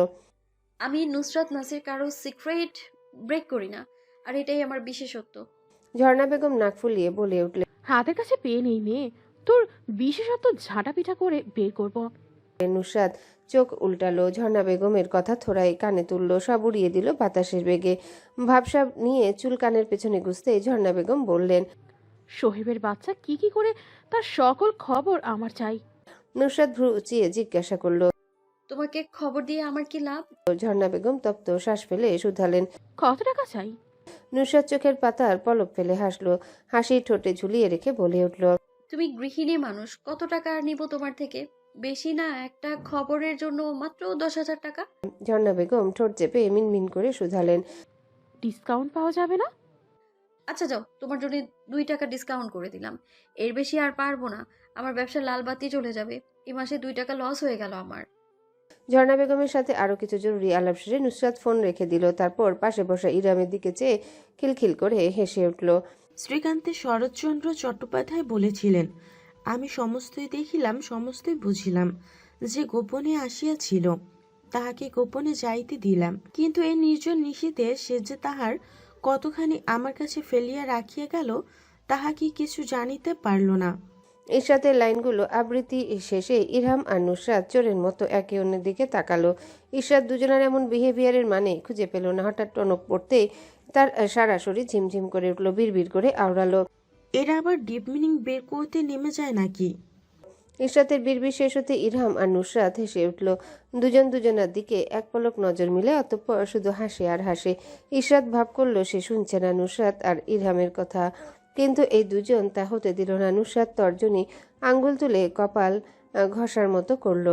আমি নুসরাত নাসির কারো সিক্রেট ব্রেক করি না, আর এটাই আমার বিশেষত্ব। ঝর্ণা বেগম নাক ফুলিয়ে বলে উঠলেন। হাতের কাছে পেয়ে নেই মেয়ে, তোর বিশেষত্ব ঝাঁটা পিঠা করে বের করব। নুসরাত চোখ উল্টালো, ঝর্ণা বেগমের কথা থোড়াই কানে তুলল, সব উড়িয়ে দিল বাতাসের বেগে। ভাবসাব নিয়ে চুল কানের পেছনে গুজতে ঝর্ণা বেগম বললেন, সোহেবের বাচ্চা কি কি করে তার সকল খবর আমার চাই। নুসরাত ভ্রু উঁচিয়ে জিজ্ঞাসা করল। তোমাকে খবর দিয়ে আমার কি লাভ? ঝর্ণা বেগম তপ্ত শ্বাস ফেলে শুধালেন, কত টাকা চাই? নুসরাত চোখের পাতার পলক ফেলে হাসলো, হাসি ঠোঁটে ঝুলিয়ে রেখে বলে উঠল, তুমি গৃহিণী মানুষ, কত টাকা আর নিব তোমার থেকে? বেশি না, একটা খবরের জন্য মাত্র 10,000 টাকা। ঝর্ণা বেগম ঠোঁট চেপে মিনমিন করে শুধালেন, ডিসকাউন্ট পাওয়া যাবে না? আচ্ছা যাও, তোমার জন্য 2 টাকা ডিসকাউন্ট করে দিলাম। এর বেশি আর পারবো না, আমার ব্যবসা লাল বাতি চলে যাবে। এই মাসে 2 টাকা লস হয়ে গেল আমার। ঝর্ণা বেগমের সাথে আরো কিছু জরুরি আলাপ সেরে নুসরাত ফোন রেখে দিল। তারপর পাশে বসা ইরামের দিকে চেয়ে খিলখিল করে হেসে উঠল। শ্রীকান্তে শরৎচন্দ্র চট্টোপাধ্যায় বলেছিলেন, আমি সমস্তই দেখিলাম, সমস্তই বুঝিলাম। যে গোপনে আসিয়াছিল তাহাকে গোপনে যাইতে দিলাম, কিন্তু এই নির্জন নিশীথে সে যে তাহার কতখানি আমার কাছে ফেলিয়া রাখিয়া গেল তাহা কি কিছু জানিতে পারল না। ইরশাদের লাইনগুলো আবৃত্তি শেষে ইরহাম আর নুসরাত চোরের মতো একে অন্যের দিকে তাকালো। ইরশাদ দুজনের এমন বিহেভিয়ারের মানে খুঁজে পেল না। হঠাৎ টনক পড়তেই তার সারা শরীর ঝিমঝিম করে উঠল, বিড়বিড় করে আওড়ালো, এরা আবার ডিপ মিনিং বের করতে নেমে যায় নাকি? ইরশাদের বিড়বিড় শেষ হতে ইরহাম আর নুসরাত হেসে উঠল। দুজন দুজনের দিকে এক পলক নজর মিলে অতঃপর শুধু হাসে আর হাসে। ইরশাদ ভাব করল সে শুনছে না নুসরাত আর ইরহামের কথা, কিন্তু এই দুজন তা হতে দিল না। নুসরাত তর্জনী আঙ্গুল তুলে কপাল ঘষার মতো করল,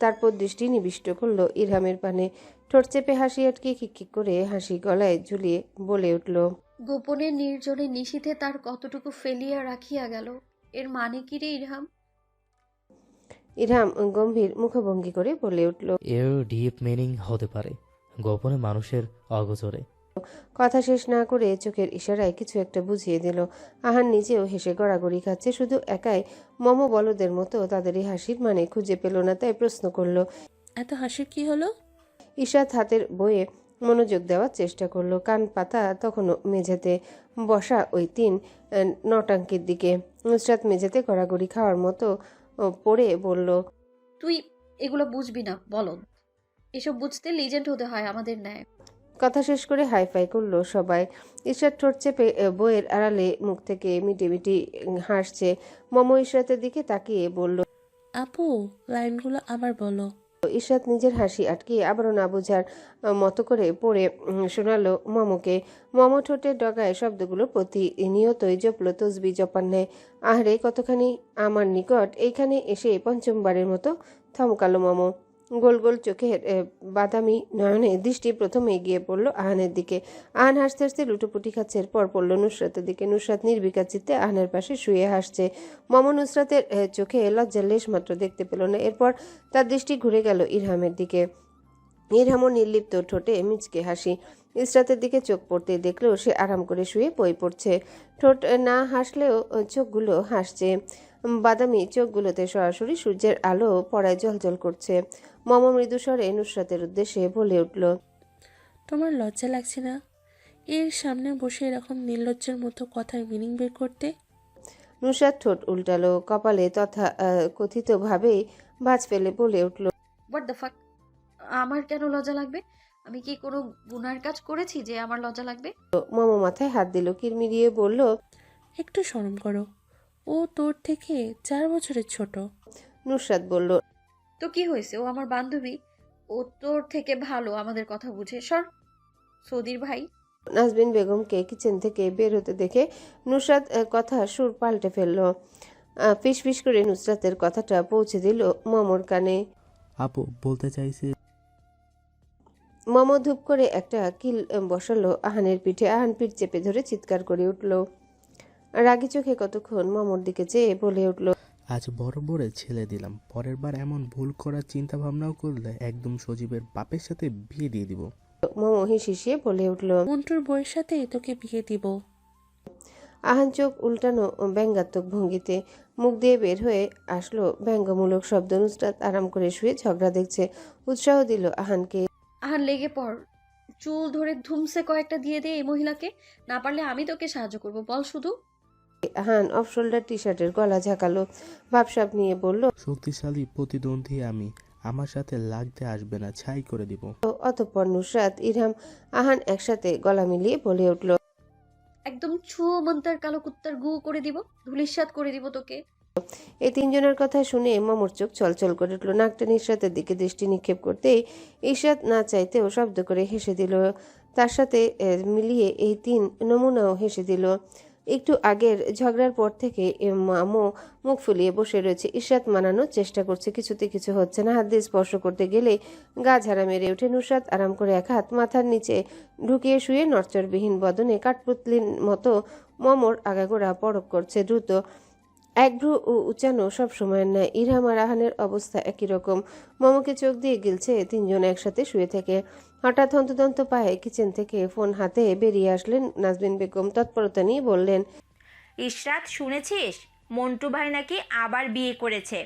তারপর দৃষ্টি নিবিষ্ট করল ইরহামের পানে। ঠোঁট চেপে হাসি আটকে খিকখিক করে হাসি গলায় ঝুলিয়ে বলে উঠল, গোপনে নির্জনে নিশীথে তার কতটুকু ফেলিয়া রাখিয়া গেল, এর মানে কি রে ইরহাম? ইরহাম গম্ভীর মুখভঙ্গি করে বলে উঠল, এর ডিপ মিনিং হতে পারে গোপনে মানুষের অগোচরে। কথা শেষ না করে চোখের ইশারায় কিছু একটা বুঝিয়ে দিল। আহান নিজেও হেসে গড়াগড়ি খাচ্ছে, শুধু একাই মমো বলদের মতো তাদের এই হাসির মানে খুঁজে পেল না, তাই প্রশ্ন করল, এত হাসির কি হলো? ঈশাত হাতের বইয়ে মনোযোগ দেওয়ার চেষ্টা করলো, কান পাতা তখনও মেঝেতে বসা ওই 3 নটাঙ্কির দিকে। নুসরাত মেঝেতে গড়াগড়ি খাওয়ার মতো পড়ে বলল, তুই এগুলো বুঝবি না বলদ, এসব বুঝতে লিজেন্ড হতে হয় আমাদের ন্যায়। কথা শেষ করে হাইফাই করলো সবাই। ইশরাত ঠোঁট চেপে বইয়ের আড়ালে মুখ থেকে মিটি মিটি হাসছে। মমো ইশরাতের দিকে তাকিয়ে বলল, আপু, লাইনগুলো আবার বলো। ইশরাত নিজের হাসি আটকিয়ে আবারও না বোঝার মতো করে পড়ে শোনালো মমকে। মমো ঠোঁটের ডগায় শব্দগুলো প্রতিনিয়তই জপল তসবি জপার ন্যায়। আহরে কতখানি আমার নিকট, এইখানে এসে পঞ্চমবারের মতো থমকালো মমো। গোল গোল চোখের বাদামি নয়নে দৃষ্টি প্রথমে গিয়ে পড়ল আহানের দিকে। আহান হাসতে হাসতে লুটোপুটি খাচ্ছে, এরপর পড়ল নুসরাতের দিকে। নুসরাত নির্বিকার চিত্তে আহানের পাশে শুয়ে হাসছে। মম নুসরাতের চোখে লজ্জার লেশ মাত্র দেখতে পেল না। এরপর তার দৃষ্টি ঘুরে গেল ইরহামের দিকে। ইরহামও নির্লিপ্ত ঠোঁটে মিচকে হাসি। ইসরাতের দিকে চোখ পড়তে দেখলো সে আরাম করে শুয়ে বই পড়ছে। ঠোঁট না হাসলেও চোখগুলো হাসছে। বাদামি চোখগুলোতে সরাসরি সূর্যের আলো পড়ায় জ্বলজ্বল করছে। মম মৃদু স্বরে নুসরাতের উদ্দেশ্যে বলে উঠল, তোমার লজ্জা লাগছে না এর সামনে বসে এরকম নির্লজ্জের মতো কথার মিনিং বের করতে? নুসরাত ঠোঁট উল্টালো, কপালে তথা কথিতভাবেই ভাঁজ ফেলে বলে উঠল, হোয়াট দ্য ফাক, আমার কেন লজ্জা লাগবে? আমি কি কোনো গুনার কাজ করেছি যে আমার লজ্জা লাগবে? মম মাথায় হাত দিল, কিরমিরিয়ে বলল, একটু শরম করো, ও তোর থেকে 4 বছরের ছোট। নুসরাত বলল, তো কি হয়েছে, ও আমার বান্ধবী, ও তোর থেকে ভালো আমাদের কথা বুঝে। সর সৌদির ভাই। নাজবিন বেগমকে কিচেন থেকে বের হতে দেখে নুসরাত কথা সুর পাল্টে ফেলল। ফিস ফিস করে নুসরাতের কথাটা পৌঁছে দিল মমর কানে। আপু বলতে চাইছি। মম ধূপ করে একটা কিল বসালো আহানের পিঠে। আহান পিঠ চেপে ধরে চিৎকার করে উঠল। রাগি চোখে কতক্ষণ মমর দিকে চেয়ে বলে উঠল, আজ বড় বড়ে ছেলে দিলাম, পরের বার এমন ভুল করার চিন্তা ভাবনাও করলে একদম সজীবের বাপের সাথে বিয়ে দিয়ে দিব। মমো হিসিয়ে বলে উঠল, মন্টুর বইয়ের সাথে তোকে বিয়ে দিব। আহান চোখ উল্টানো ব্যঙ্গাত্মক ভঙ্গিতে মুখ দিয়ে বের হয়ে আসলো ব্যঙ্গমূলক শব্দ। নুসরাত আরাম করে শুয়ে ঝগড়া দেখছে, উৎসাহ দিল আহানকে। আহান লেগে পড়, চুল ধরে ধুমসে কয়েকটা দিয়ে দে এই মহিলাকে, না পারলে আমি তোকে সাহায্য করব, বল শুধু। আহান অফ শোল্ডার টি শার্টের গলা ঝাঁকালো, ভাবসাব নিয়ে বলল, শক্তিশালী প্রতিদ্বন্দ্বী আমি, আমার সাথে লাগতে আসবে না, ছাই করে দিব। অতঃপর নুসরাত, ইরহাম, আহান একসাথে গলা মিলিয়ে বলে উঠল, একদম ছু মন্তার কালো কুত্তার গু করে দিব, ধুলিস্বাদ করে দিব তোকে। এই তিনজনের কথা শুনে মমর চোখ চলচল করে উঠল। নাকটা ইশরাতের দিকে দৃষ্টি নিক্ষেপ করতেই ইশরাত না চাইতেও শব্দ করে হেসে দিল। তার সাথে মিলিয়ে এই তিন নমুনাও হেসে দিল। একটু আগের ঝগড়ার পর থেকে মামো মুখ ফুলিয়ে বসে রয়েছে। ইশরাত মানানোর চেষ্টা করছে, কিছুতে কিছু হচ্ছে না। হাত দিয়ে স্পর্শ করতে গেলে গা ঝাড়া মেরে ওঠে। নুসরাত আরাম করে এক হাত মাথার নিচে ঢুকিয়ে শুয়ে নড়চড়বিহীন বদনে কাঠপুতলির মতো মমর আগাগোড়া পরক করছে দ্রুত। এক ভ্রু উচানো সব সময়ের ন্যায়। ইরহাম আর আহানের অবস্থা একই রকম। মমকে চোখ দিয়ে গিলছে তিনজন একসাথে শুয়ে থেকে। হঠাৎ হন্তদন্ত পায়ে কিচেন থেকে ফোন হাতে বেরিয়ে আসলেন নাজবিন বেগম। তৎপরতা নিয়ে বললেন, ইশরাত, শুনেছিস মন্টু ভাই নাকি আবার বিয়ে করেছে?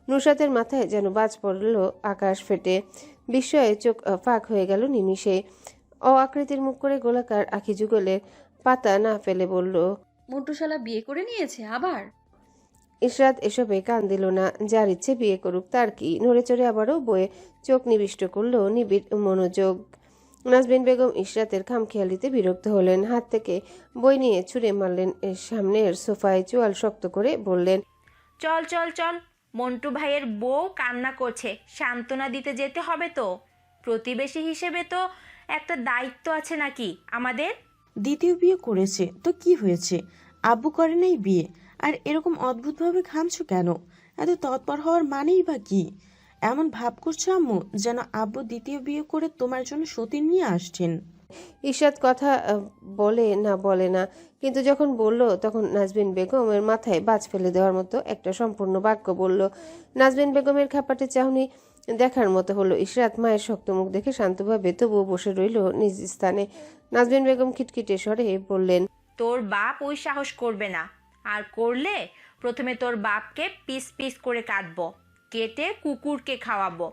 নুসরাতের মাথায় যেন বাজ পড়ল আকাশ ফেটে। বিস্ময়ে চোখ ফাঁক হয়ে গেল নিমিষে। আকৃতির মুখ করে গোলাকার আখি যুগলের পাতা না ফেলে বলল, মন্টু শালা বিয়ে করে নিয়েছে আবার? ইশরাত এসবে কান দিল না। যার ইচ্ছে বিয়ে করুক, তার কি। নড়ে চড়ে আবারও বয়ে চোখ নিবিষ্ট করল নিবিড় মনোযোগ। নাজবিন বেগম ইশরাতের খামখেয়ালিতে বিরক্ত হলেন। হাত থেকে বই নিয়ে ছুঁড়ে মারলেন সামনের সোফায়, চোয়াল শক্ত করে বললেন, চল চল চল, মন্টু ভাইয়ের বউ কান্না করছে, সান্ত্বনা দিতে যেতে হবে তো। প্রতিবেশী হিসেবে তো একটা দায়িত্ব আছে নাকি আমাদের? দ্বিতীয় বিয়ে করেছে তো কি হয়েছে? আব্বু করে নাই বিয়ে, আর এরকম অদ্ভুতভাবে ঘামছো কেন? এত তৎপর হওয়ার মানেই বা কি? এমন ভাব করছো আম্মু যেন আব্বু দ্বিতীয় বিয়ে করে তোমার জন্য সতীন নিয়ে আসছেন। ইশরাত কথা বলে না, কিন্তু যখন বলল তখন নাজবিন বেগমের মাথায় বাজ ফেলে দেওয়ার মতো একটা সম্পূর্ণ বাক্য বলল। নাজবিন বেগমের খাপাটে চাহনি দেখার মতো হলো। ইশরাত মায়ের শক্ত মুখ দেখে শান্তভাবে তবুও বসে রইল নিজ স্থানে। নাজবিন বেগম খিটখিটে স্বরে বললেন, তোর বাপ ওই সাহস করবে না, আর করলে প্রথমে তোর বাপকে পিস পিস করে কাটবো, কেটে কুকুরকে খাওয়াবো,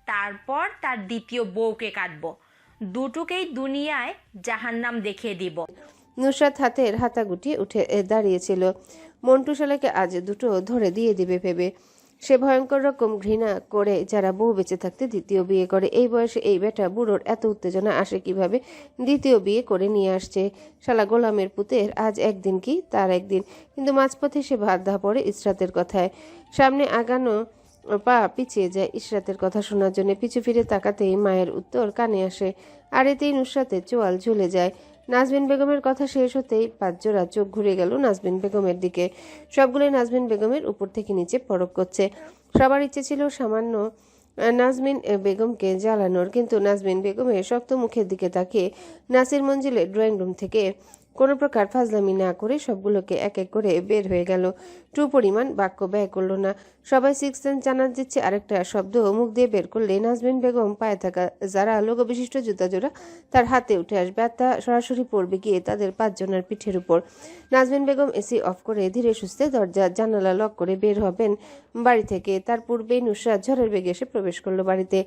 তারপর তার দ্বিতীয় বউকে কাটবো, দুটোকেই দুনিয়ায় জাহান্নাম দেখিয়ে দিব। নুসরাত হাতের হাতা গুটিয়ে উঠে দাঁড়িয়েছিল। মন্টু শালাকে আজ দুটো ধরে দিয়ে দিবে ভেবে। সে ভয়ঙ্কর রকম ঘৃণা করে যারা বউ বেঁচে থাকতে দ্বিতীয় বিয়ে করে। এই বয়সে এই বেটা বুড়োর এত উত্তেজনা আসে কিভাবে? দ্বিতীয় বিয়ে করে নিয়ে আসছে শালা গোলামের পুতের। আজ একদিন কি তার একদিন। কিন্তু মাঝপথে সে বাধা পড়ে ইশরাতের কথায়। সামনে আগানো পা পিছিয়ে যায় ইশরাতের কথা শোনার জন্য। পিছু ফিরে তাকাতেই মায়ের উত্তর কানে আসে, আর এতেই নুসরাতের চোয়াল ঝুলে যায়। নাজবিন বেগমের কথা শেষ হতেই পাঁচজোড়া চোখ ঘুরে গেল নাজবিন বেগমের দিকে। সবগুলোই নাজবিন বেগমের উপর থেকে নিচে পরক করছে। সবার ইচ্ছে ছিল সামান্য নাজমিন বেগমকে জ্বালানোর, কিন্তু নাজমিন বেগমের শক্ত মুখের দিকে তাকিয়ে নাসির মঞ্জিলের ড্রয়িং রুম থেকে কোনো প্রকার ফাজলামি না করে সবগুলোকে এক এক করে বের হয়ে গেল। টু পরিমাণ বাক্য ব্যয় করল না। সবাই সিক্স সেন্স জানার দিচ্ছে আরেকটা শব্দ মুখ দিয়ে বের করলে নাজমিন বেগম পায়ে থাকা যারা লোক বিশিষ্ট জুতা জোড়া তার হাতে উঠে আসবে, আর তা সরাসরি পড়বে গিয়ে তাদের পাঁচজনের পিঠের উপর। নাজমিন বেগম এসি অফ করে ধীরে সুস্থে দরজা জানালা লক করে বের হবেন বাড়ি থেকে। তার পূর্বেই নুসরাত ঝড়ের বেগে এসে প্রবেশ করলো বাড়িতে।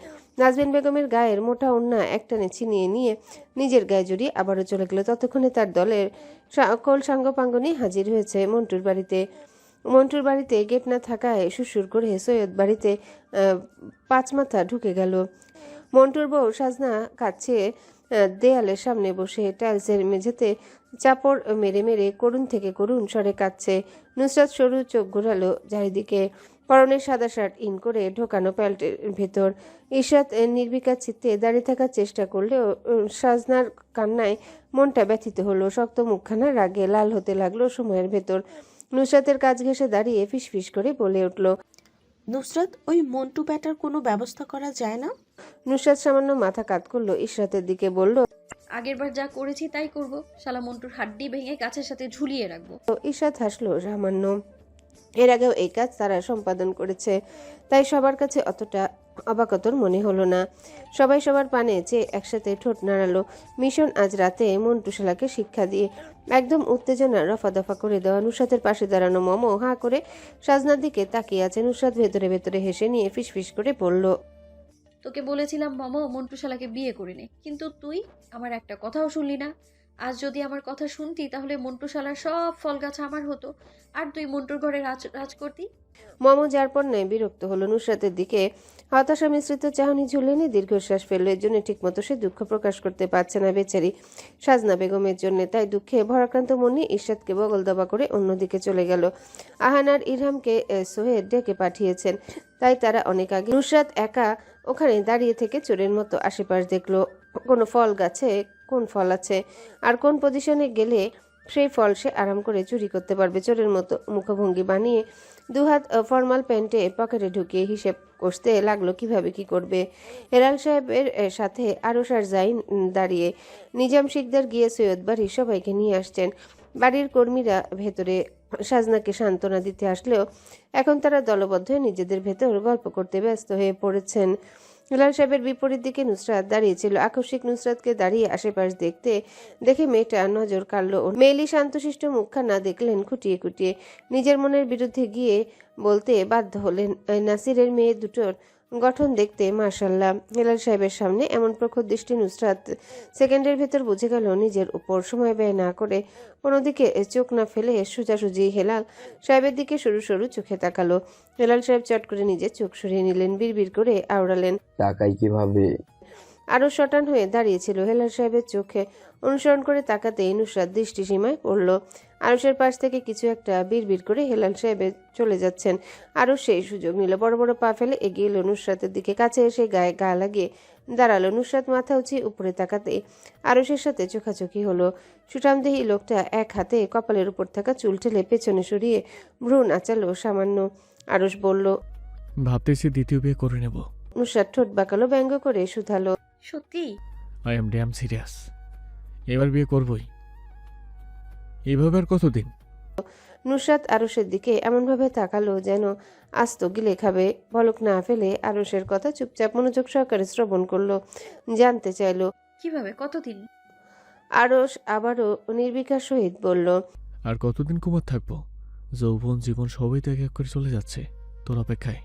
নাজমিন বেগমের গায়ের মোটা ওড়না একটানে ছিনিয়ে নিয়ে নিজের গায়ে জড়িয়ে আবারও চলে গেল। ততক্ষণে তার দলের সকল সাঙ্গপাঙ্গ নিয়ে হাজির হয়েছে মন্টুর বাড়িতে। মন্টুর বাড়িতে গেট না থাকায় সুসুর করে সৈয়দ বাড়িতে পাঁচ মাথা ঢুকে গেল। মন্টুর বউ সাজনা কাছে দেয়ালের সামনে বসে টাইলসের মেঝেতে চাপড় মেরে মেরে করুণ থেকে করুণ স্বরে কাঁদছে। নুসরাত সরু চোখ ঘোরালো চারিদিকে। পরনে সাদা শার্ট ইন করে ঢোকানো প্যান্টের ভেতর। ইশরাত নির্বিকার চিত্তে দাঁড়িয়ে থাকার চেষ্টা করলেও সাজনার কান্নায় মনটা ব্যথিত হলো। শক্ত মুখখানা রাগে লাল হতে লাগলো সময়ের ভেতর। নুসরাতের কাজ ঘেঁষে দাঁড়িয়ে ফিসফিস করে বলে উঠল, নুসরাত, ওই মন্টু ব্যাটার কোনো ব্যবস্থা করা যায় না? নুসরাত সামান্য মাথা কাত করলো, ইশরাতের দিকে বলল, আগেরবার যা করেছি তাই করব, শালা মন্টুর হাড্ডি ভেঙে গাছের সাথে ঝুলিয়ে রাখবো। ইশরাত হাসলো সামান্য। এর আগেও এই কাজ তারা সম্পাদন করেছে, তাই সবার কাছে অতটা অবাকতর মনে হলো না। সবাই সবার পানে চেয়ে একসাথে ঠোঁট নাড়ালো। মিশন আজ রাতে মন্টু শালাকে শিক্ষা দিয়ে একদম উত্তেজনা রফা দফা করে দেওয়া। নুসরাতের পাশে দাঁড়ানো মমো হাঁ করে সাজনার দিকে তাকিয়ে আছে। নুসরাত ভেতরে ভেতরে হেসে নিয়ে ফিসফিস করে বলল, তোকে বলেছিলাম মামা মন্টু শালাকে বিয়ে করে নে, কিন্তু তুই আমার একটা কথাও শুনলি না। আজ যদি আমার কথা শুনতি তাহলে মন্টু শালার সব ফল গাছ আমার হতো, আর তুই মন্টুর ঘরে রাজ রাজ করতি। মমো যার পর নেয় বিরক্ত হলো। নুসরাতের দিকে হতাশা মিশ্রিত চাহনি ঝুলেনি দীর্ঘশ্বাস ফেললো। এর জন্য ঠিকমতো সে দুঃখ প্রকাশ করতে পারছে না বেচারি সাজনা বেগমের জন্য। তাই দুঃখে ভরাক্রান্ত মন নিয়ে ইরশাদকে বগল দাবা করে অন্যদিকে চলে গেল। আহানার ইরহামকে সোহেল ডেকে পাঠিয়েছেন, তাই তারা অনেক আগে। নুসরাত একা ওখানে দাঁড়িয়ে থেকে চোরের মতো আশেপাশ দেখলো। কোনো ফল গাছে কোন ফল আছে আর কোন পজিশনে গেলে সেই ফল সে আরাম করে চুরি করতে পারবে। চোরের মতো মুখভঙ্গি বানিয়ে দুহাত ফর্মাল প্যান্টে পকেটে ঢুকিয়ে হিসেব কষতে লাগলো কিভাবে কি করবে। হেলাল সাহেবের সাথে আরশ আর জাইন দাঁড়িয়ে। নিজাম শিকদার গিয়ে সৈয়দ বাড়ির সবাইকে নিয়ে আসছেন। বাড়ির কর্মীরা ভেতরে সাজনাকে সান্ত্বনা দিতে আসলেও এখন তারা দলবদ্ধ হয়ে নিজেদের ভেতর গল্প করতে ব্যস্ত হয়ে পড়েছেন। হেলাল সাহেবের বিপরীত দিকে নুসরাত দাঁড়িয়েছিল। আকস্মিক নুসরাতকে দাঁড়িয়ে আশেপাশ দেখে মেয়েটা নজর কাড়ল। মেয়েলি শান্তশিষ্ট মুখখানা দেখলেন খুঁটিয়ে খুঁটিয়ে। নিজের মনের বিরুদ্ধে গিয়ে বলতে বাধ্য হলেন, নাসিরের মেয়ে দুটোর গঠন দেখতে মাশাআল্লাহ। হেলাল সাহেবের সামনে এমন প্রখর দৃষ্টি নুসরাত সেকেন্ডের ভেতর বুঝে গেল নিজের উপর। সময় ব্যয় না করে কোনো দিকে চোখ না ফেলে সোজাসুজি হেলাল সাহেবের দিকে সরু সরু চোখে তাকালো। হেলাল সাহেব চট করে নিজের চোখ সরিয়ে নিলেন, বিড়বিড় করে আওড়ালেন, টাকাই কিভাবে? আরো শটান হয়ে দাঁড়িয়েছিল। হেলাল সাহেবের চোখে অনুসরণ করে তাকাতেই নুসরাত দৃষ্টিসীমায় পড়ল। আরশের পাশ থেকে কিছু একটা বিড়বিড় করে হেলাল সাহেবের চলে যাচ্ছেন। আরও সেই সুযোগ নিল, বড় বড় পা ফেলে এগিয়ে এলো নুসরাতের দিকে। কাছে এসে গায়ে গা লাগিয়ে দাঁড়ালো। নুসরাত মাথা উঁচিয়ে উপরে তাকাতেই আরশের সাথে চোখাচোখি হলো। সুঠামদেহী লোকটা এক হাতে কপালের উপর থাকা চুল ঠেলে পেছনে সরিয়ে ভ্রূণ আচালো সামান্য। আরশ বলল, ভাবতেছি দ্বিতীয় বিয়ে করে নেব। নুসরাত ঠোঁট বাঁকালো, ব্যঙ্গ করে শুধালো, সত্যি? I am damn serious. এবার বিয়ে করবই। এইভাবে আর কতদিন? নুসরাত আরশের দিকে এমনভাবে তাকালো যেন আস্ত গিলে খাবে। পলক না ফেলে আরশের কথা চুপচাপ মনোযোগ সহকারে শ্রবণ করলো। জানতে চাইলো, কিভাবে, কতদিন? আরশ আবারও নির্বিকার সহিত বলল, আর কতদিন কুমার থাকবো? যৌবন জীবন সবই তো এক এক করে চলে যাচ্ছে তোর অপেক্ষায়।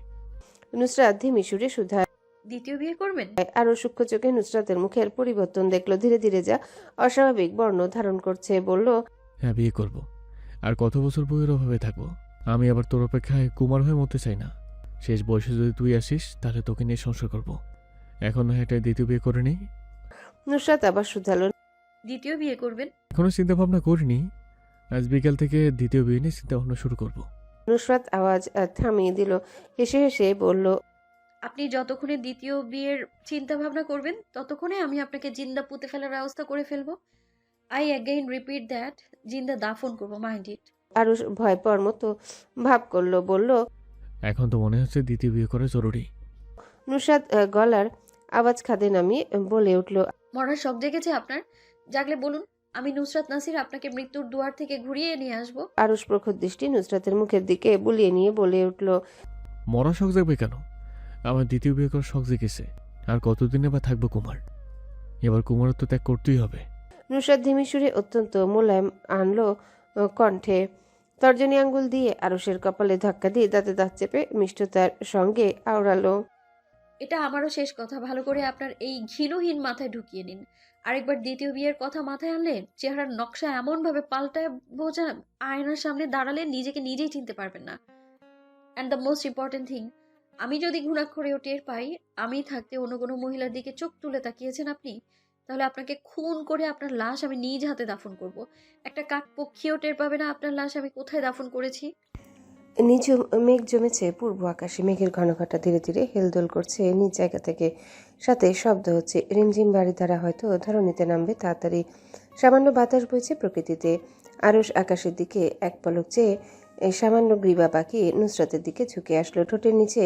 নুসরাত ধিমি সুরে শুধায়, দ্বিতীয় বিয়ে করবেন? আরো সূক্ষ্ম চোখে নুসরাতের মুখের পরিবর্তন দেখলো। ধীরে ধীরে যা অস্বাভাবিক বর্ণ ধারণ করছে। বলল, হ্যাঁ বিয়ে করব। আর কত বছর বইয়ের অভাবে থাকবো? আমি আবার তোর অপেক্ষায় কুমার হয়ে মরতে চাই না। শেষ বয়সে যদি তুই আসিস তাহলে তোকে নিয়ে সংসার করব। এখন নয় একটা দ্বিতীয় বিয়ে করে নেই। নুসরাত আবার শুধালো, দ্বিতীয় বিয়ে করবেন? এখনো চিন্তা ভাবনা করিনি। আজ বিকাল থেকে দ্বিতীয় বিয়ে নিয়ে চিন্তা ভাবনা শুরু করব। নুসরাত আওয়াজ থামিয়ে দিল। হেসে হেসে বলল, আপনি যতক্ষণে দ্বিতীয় বিয়ের চিন্তা ভাবনা করবেন ততক্ষণে আমি আপনাকে জিন্দা পুঁতে ফেলার ব্যবস্থা করে ফেলবো। আই অ্যাগেইন রিপিট দ্যাট, জিন্দা দাফন করবো, মাইন্ড ইট। আরো ভয় পাওয়ার মতো ভাব করলো। বলল, এখন তো মনে হচ্ছে দ্বিতীয় বিয়ে করা জরুরি। নুসরাত গলার আওয়াজ খাদে নামিয়ে বলে উঠল, মরার শখ জেগেছে আপনার? জাগলে বলুন, আমি নুসরাত নাসির আপনাকে মৃত্যুর দুয়ার থেকে ঘুরিয়ে নিয়ে আসবো। আরশ প্রখর দৃষ্টি নুসরাতের মুখের দিকে বুলিয়ে নিয়ে বলে উঠল, মরা শখ জাগবে কেন? আমার দ্বিতীয় বিয়ে করার শখ জেগেছে। আর কতদিনে বা থাকবো কুমার? এবার কুমারত্ব ত্যাগ করতেই হবে। নুসরাত ধিমি সুরে অত্যন্ত মোলায়েম আনলো কণ্ঠে। তর্জনী আঙ্গুল দিয়ে আরশের কপালে ধাক্কা দিয়ে দাঁতে দাঁত চেপে মিষ্টতার সঙ্গে আওড়ালো, এটা আমারও শেষ কথা, ভালো করে আপনার এই ঘিলুহীন মাথায় ঢুকিয়ে নিন। আরেকবার দ্বিতীয় বিয়ের কথা মাথায় আনলে চেহারার নকশা এমনভাবে পাল্টায় বোঝা, আয়নার সামনে দাঁড়ালে নিজেকে নিজেই চিনতে পারবেন না। And the most important thing, আমি যদি ঘুণাক্ষরেও টের পাই আমি থাকতে অন্য কোনো মহিলার দিকে চোখ তুলে তাকিয়েছেন আপনি, তাহলে আপনাকে খুন করে আপনার লাশ আমি নিজ হাতে দাফন করব। একটা কাক পক্ষীও টের পাবে না আপনার লাশ আমি কোথায় দাফন করেছি। নিঝুম মেঘ জমেছে পূর্ব আকাশে। মেঘের ঘনঘটা ধীরে ধীরে হেলদোল করছে নিজ জায়গা থেকে, সাথে শব্দ হচ্ছে। রিমঝিম বাড়ি দ্বারা হয়তো ধরণীতে নামবে তাড়াতাড়ি। সামান্য বাতাস বইছে প্রকৃতিতে। আরশ আকাশের দিকে এক পলক চেয়ে সামান্য গ্রীবা বাঁকিয়ে নুসরাতের দিকে ঝুঁকে আসলো। ঠোঁটের নিচে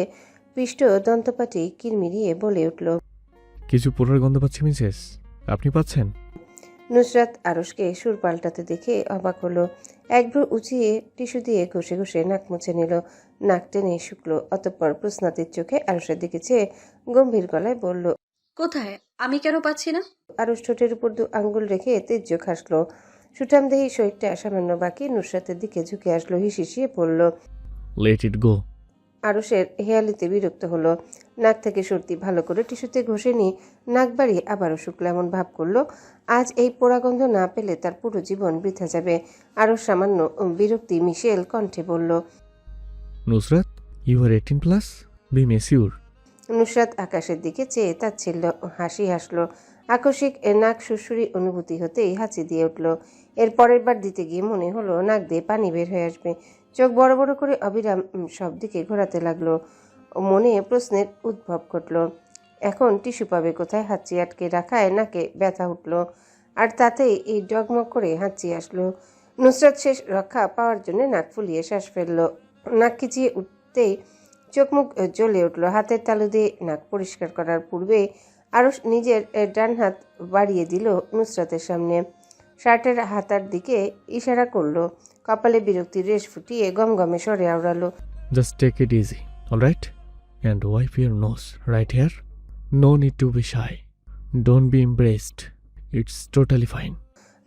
পিষ্ট দন্তপাটি কিরমিরিয়ে বলে উঠল, কিছু পোড়ার গন্ধ পাচ্ছি মিসেস, আপনি পাচ্ছেন? নুসরাত আরশকে সুর পাল্টাতে দেখে অবাক হলো। এক ভ্রু উঁচিয়ে টিস্যু দিয়ে ঘষে ঘষে নাক মুছে নিল। নাক টেনে শুকলো। অতঃপর প্রশ্নাতির চোখে আরশের দিকে চেয়ে গম্ভীর গলায় বলল। কোথায়? আমি কেন পাচ্ছি না? আরুষ ঠোঁটের উপর 2 আঙ্গুল রেখে তেজ্য হাসলো। সুঠামদেহী শরীরটা সামান্য বাকি নুসরাতের দিকে ঝুঁকে আসলো, হিসিয়ে পড়ল। লেট ইট গো। আরুষের হেয়ালিতে বিরক্ত হলো। নাক থেকে সর্দি ভালো করে টিস্যুতে ঘষে নিয়ে নাক বাড়িয়ে আবারও শুকলো এমন ভাব করলো। আজ এই পোড়াগন্ধ না পেলে তার পুরো জীবন বৃথা যাবে। আরও সামান্য বিরক্তি মিশেল কণ্ঠে বলল। Nusrat, you are 18 plus, be mature. Nusrat আকাশের দিকে চেয়ে তাচ্ছিল্য হাসি হাসলো। আকস্মিক নাক সুরসুরি অনুভূতি হতেই হাঁচি দিয়ে উঠল। এর পরের বার দিতে গিয়ে মনে হলো নাক দিয়ে পানি বের হয়ে আসবে। চোখ বড় বড় করে অবিরাম সব দিকে ঘোরাতে লাগলো। মনে প্রশ্নের উদ্ভব ঘটল। এখন টিস্যু পাবে কোথায়? হাঁচি আটকে রাখায় নাকে ব্যথা উঠল, আর তাতেই এই ডগমগ করে হাঁচি আসলো। নুসরাত শেষ রক্ষা পাওয়ার জন্য নাক ফুলিয়ে শ্বাস ফেলল। নাক খিচিয়ে উঠতেই চোখ মুখ জ্বলে উঠল। হাতের তালু দিয়ে নাক পরিষ্কার করার পূর্বে আরও নিজের ডান হাত বাড়িয়ে দিল নুসরাতের সামনে। শার্টের হাতার দিকে ইশারা করলো। কপালে বিরক্তির রেশ ফুটিয়ে গমগমে স্বরে আওড়ালো। Just take it easy, alright? And wipe your nose right here. No need to be shy, don't be impressed, it's totally fine.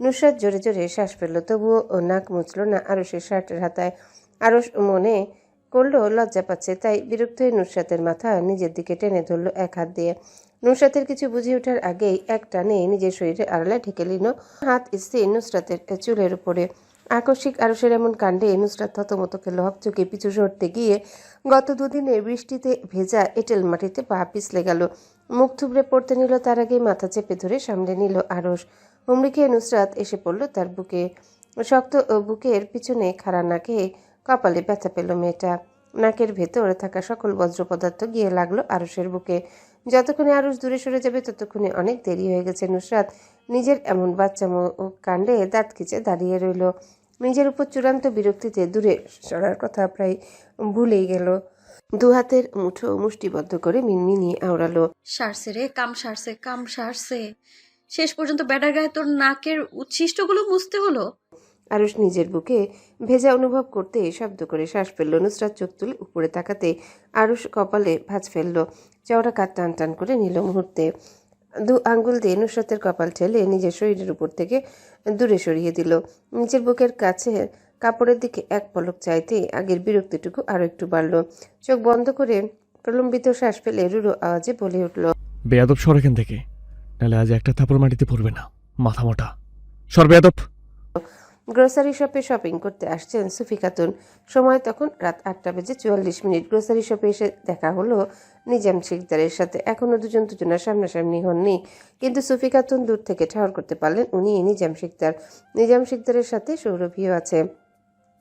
Nusrat জোরে জোরে শ্বাস ফেলল, তবুও নাক মুছল না আরুষের শার্টের হাতায়। আরুষ মনে করলো লজ্জা পাচ্ছে, তাই বিরক্ত হয়ে নুসরাতের মাথা নিজের দিকে টেনে ধরল এক হাত দিয়ে। নুসরাতের কিছু বুঝে ওঠার আগেই এক টানে নিজের শরীরে আড়ালে ঢেকে নিল। হাত স্থির নুসরাতের চুলের উপরে। আকস্মিক আরুষের এমন কাণ্ডে নুসরাত থতমত খেল। হকচকে পিছু সরতে গিয়ে গত দুদিনে বৃষ্টিতে ভেজা এঁটেল মাটিতে পা পিছলে গেল। মুখ থুবড়ে পড়তে নিল, তার আগেই মাথা চেপে ধরে সামলে নিল আরুষ। হুমড়ি খেয়ে নুসরাত এসে পড়ল তার বুকে। শক্ত বুকের পিছনে খাড়া নাকে কপালে ব্যথা পেল মেয়েটা। নাকের ভেতরে থাকা সকল বজ্র পদার্থ গিয়ে লাগলো আরুষের বুকে। যতক্ষণে আরুষ দূরে সরে যাবে ততক্ষণে অনেক দেরি হয়ে গেছে। নুসরাত নিজের এমন বাচ্চামো কাণ্ডে দাঁত খিচে দাঁড়িয়ে রইল। নিজের উপর চূড়ান্ত বিরক্তিতে দূরে সরার কথা প্রায় ভুলেই গেল। দু হাতের মুঠো মুষ্টিবদ্ধ করে মিনমিনিয়ে আওড়ালো। সারছে রে, কাম সারছে, কাম সারছে। শেষ পর্যন্ত ব্যাটার গায়ে তোর নাকের উচ্ছিষ্টগুলো মুছতে হলো। আরুষ নিজের বুকে ভেজা অনুভব করতে শব্দ করে শ্বাস ফেলল। নুসরাত চোখ তুলে উপরে তাকাতে আরুষ কপালে ভাঁজ ফেলল। চওড়া কাত টান টান করে নিল মুহূর্তে। 2 আঙ্গুল দিয়ে নুসরাতের কপাল ঠেলে নিজের শরীরের উপর থেকে দূরে সরিয়ে দিল। নিজের বুকের কাছে কাপড়ের দিকে এক পলক চাইতে আগের বিরক্তিটুকু আরো একটু বাড়ল। চোখ বন্ধ করে প্রলম্বিত শ্বাস ফেলে রুড়ো আওয়াজে বলে উঠল। বেয়াদব, সর এখান থেকে, নাহলে আজ একটা থাপড় মাটিতে পড়বে না, মাথা মোটা। সর বেয়াদব। গ্রোসারি শপে শপিং করতে আসছেন সুফি খাতুন। সময় তখন রাত 8:44। গ্রোসারি শপে এসে দেখা হলো নিজাম শিকদারের সাথে। এখনও দুজনের সামনাসামনি হননি, কিন্তু সুফি খাতুন দূর থেকে ঠাহর করতে পারলেন উনি নিজাম শিকদার। নিজাম শিকদারের সাথে সৌরভীও আছে।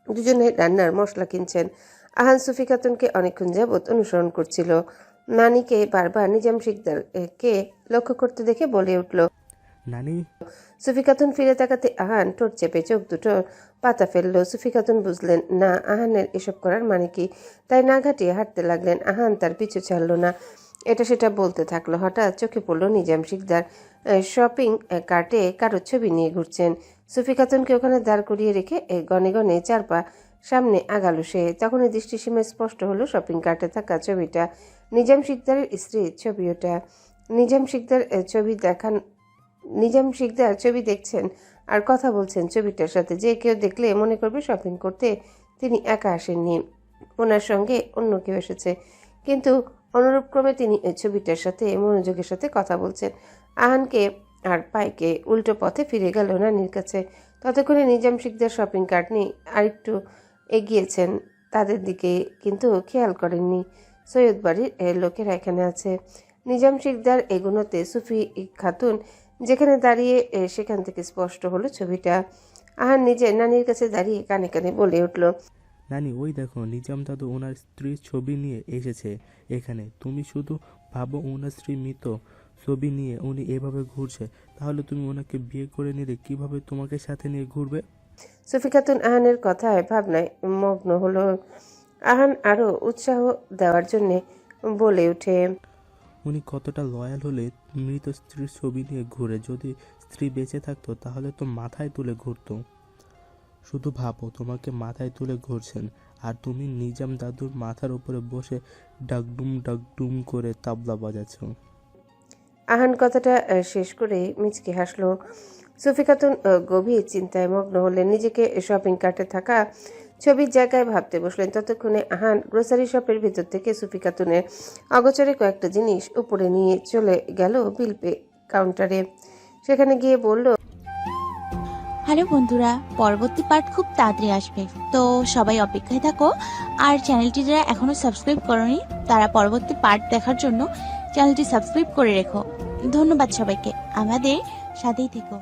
দুজনে রান্নার মশলা কিনছেন। আহান সুফি খাতুনকে অনেকক্ষণ যাবৎ অনুসরণ করছিল। নানিকে বারবার নিজাম শিকদারকে লক্ষ্য করতে দেখে বলে উঠল, নানি। সুফি খাতুন ফিরে তাকাতে আহান ঠোঁট চেপে চোখ দুটো পাতা ফেলল। সুফি খাতুন বুঝলেন না আহানের এসব করার মানে কি, তাই না ঘাটিয়ে হাঁটতে লাগলেন। আহান তার পিছু ছাড়ল না, এটা সেটা বলতে থাকলো। হঠাৎ চোখে পড়ল নিজাম শিকদার শপিং কার্টে কারোর ছবি নিয়ে ঘুরছেন। সুফি খাতুনকে ওখানে দাঁড় করিয়ে রেখে গনে গনে 4 পা সামনে আগালো সে। তখনই দৃষ্টিসীমায় স্পষ্ট হলো শপিং কার্টে থাকা ছবিটা নিজাম শিকদারের স্ত্রীর ছবি। ওটা নিজাম শিকদার ছবি দেখছেন আর কথা বলছেন ছবিটার সাথে। যে কেউ দেখলে মনে করবে শপিং করতে তিনি একা আসেননি, ওনার সঙ্গে অন্য কেউ এসেছে। কিন্তু অনুরূপক্রমে তিনি ছবিটার সাথে মনোযোগের সাথে কথা বলছেন। আহানকে আর পাইকে উল্টো পথে ফিরে গেল নানির কাছে। ততক্ষণে নিজাম শিকদার শপিং কার্ট নিয়ে আরেকটু এগিয়েছেন তাদের দিকে, কিন্তু খেয়াল করেননি সৈয়দ বাড়ির লোকেরা এখানে আছে। নিজাম শিকদার এগুনোতে সুফি খাতুন যেখানে দাঁড়িয়ে সেখান থেকে স্পষ্ট হলো ছবিটা। আহান নিজের নানির কাছে দাঁড়িয়ে কানে কানে বলে উঠল, নানি, ওই দেখো নিজাম দাদু ওনার স্ত্রীর ছবি নিয়ে এসেছে এখানে। তুমি শুধু ভাবো, ওনার স্ত্রী মৃত ছবি নিয়ে উনি এভাবে ঘুরছে, তাহলে তুমি ওনাকে বিয়ে করে নিলে কিভাবে তোমাকে সাথে নিয়ে ঘুরবে? সুফি খাতুন আহানের কথায় ভাবনায় মগ্ন হলো। আহান আরো উৎসাহ দেওয়ার জন্যে বলে উঠে, উনি কতটা লয়াল হলে মৃত স্ত্রীর ছবি নিয়ে ঘুরে। যদি স্ত্রী বেঁচে থাকতো তাহলে তো মাথায় তুলে ঘুরতো। শুধু ভাবো তোমাকে মাথায় তুলে ঘুরছেন আর তুমি নিজাম দাদুর মাথার উপরে বসে ডাকডুম করে তাবলা বাজাচ্ছ। আহান কথাটা শেষ করে মিচকে হাসলো। সুফি খাতুন গভীর চিন্তায় মগ্ন হলেন। নিজেকে শপিং কার্টে থাকা ছবির জায়গায় ভাবতে বসলেন। ততক্ষণে আহান গ্রোসারি শপের ভিতর থেকে সুফি খাতুনের অগোচরে কয়েকটা জিনিস উপরে নিয়ে চলে গেল বিল পে কাউন্টারে। সেখানে গিয়ে বলল, হ্যালো বন্ধুরা, পরবর্তী পার্ট খুব তাড়াতাড়ি আসবে, তো সবাই অপেক্ষায় থাকো। আর চ্যানেলটি যারা এখনো সাবস্ক্রাইব করনি তারা পরবর্তী পার্ট দেখার জন্য চ্যানেলটি সাবস্ক্রাইব করে রেখো। ধন্যবাদ সবাইকে, আমাদের সাথেই থেকো।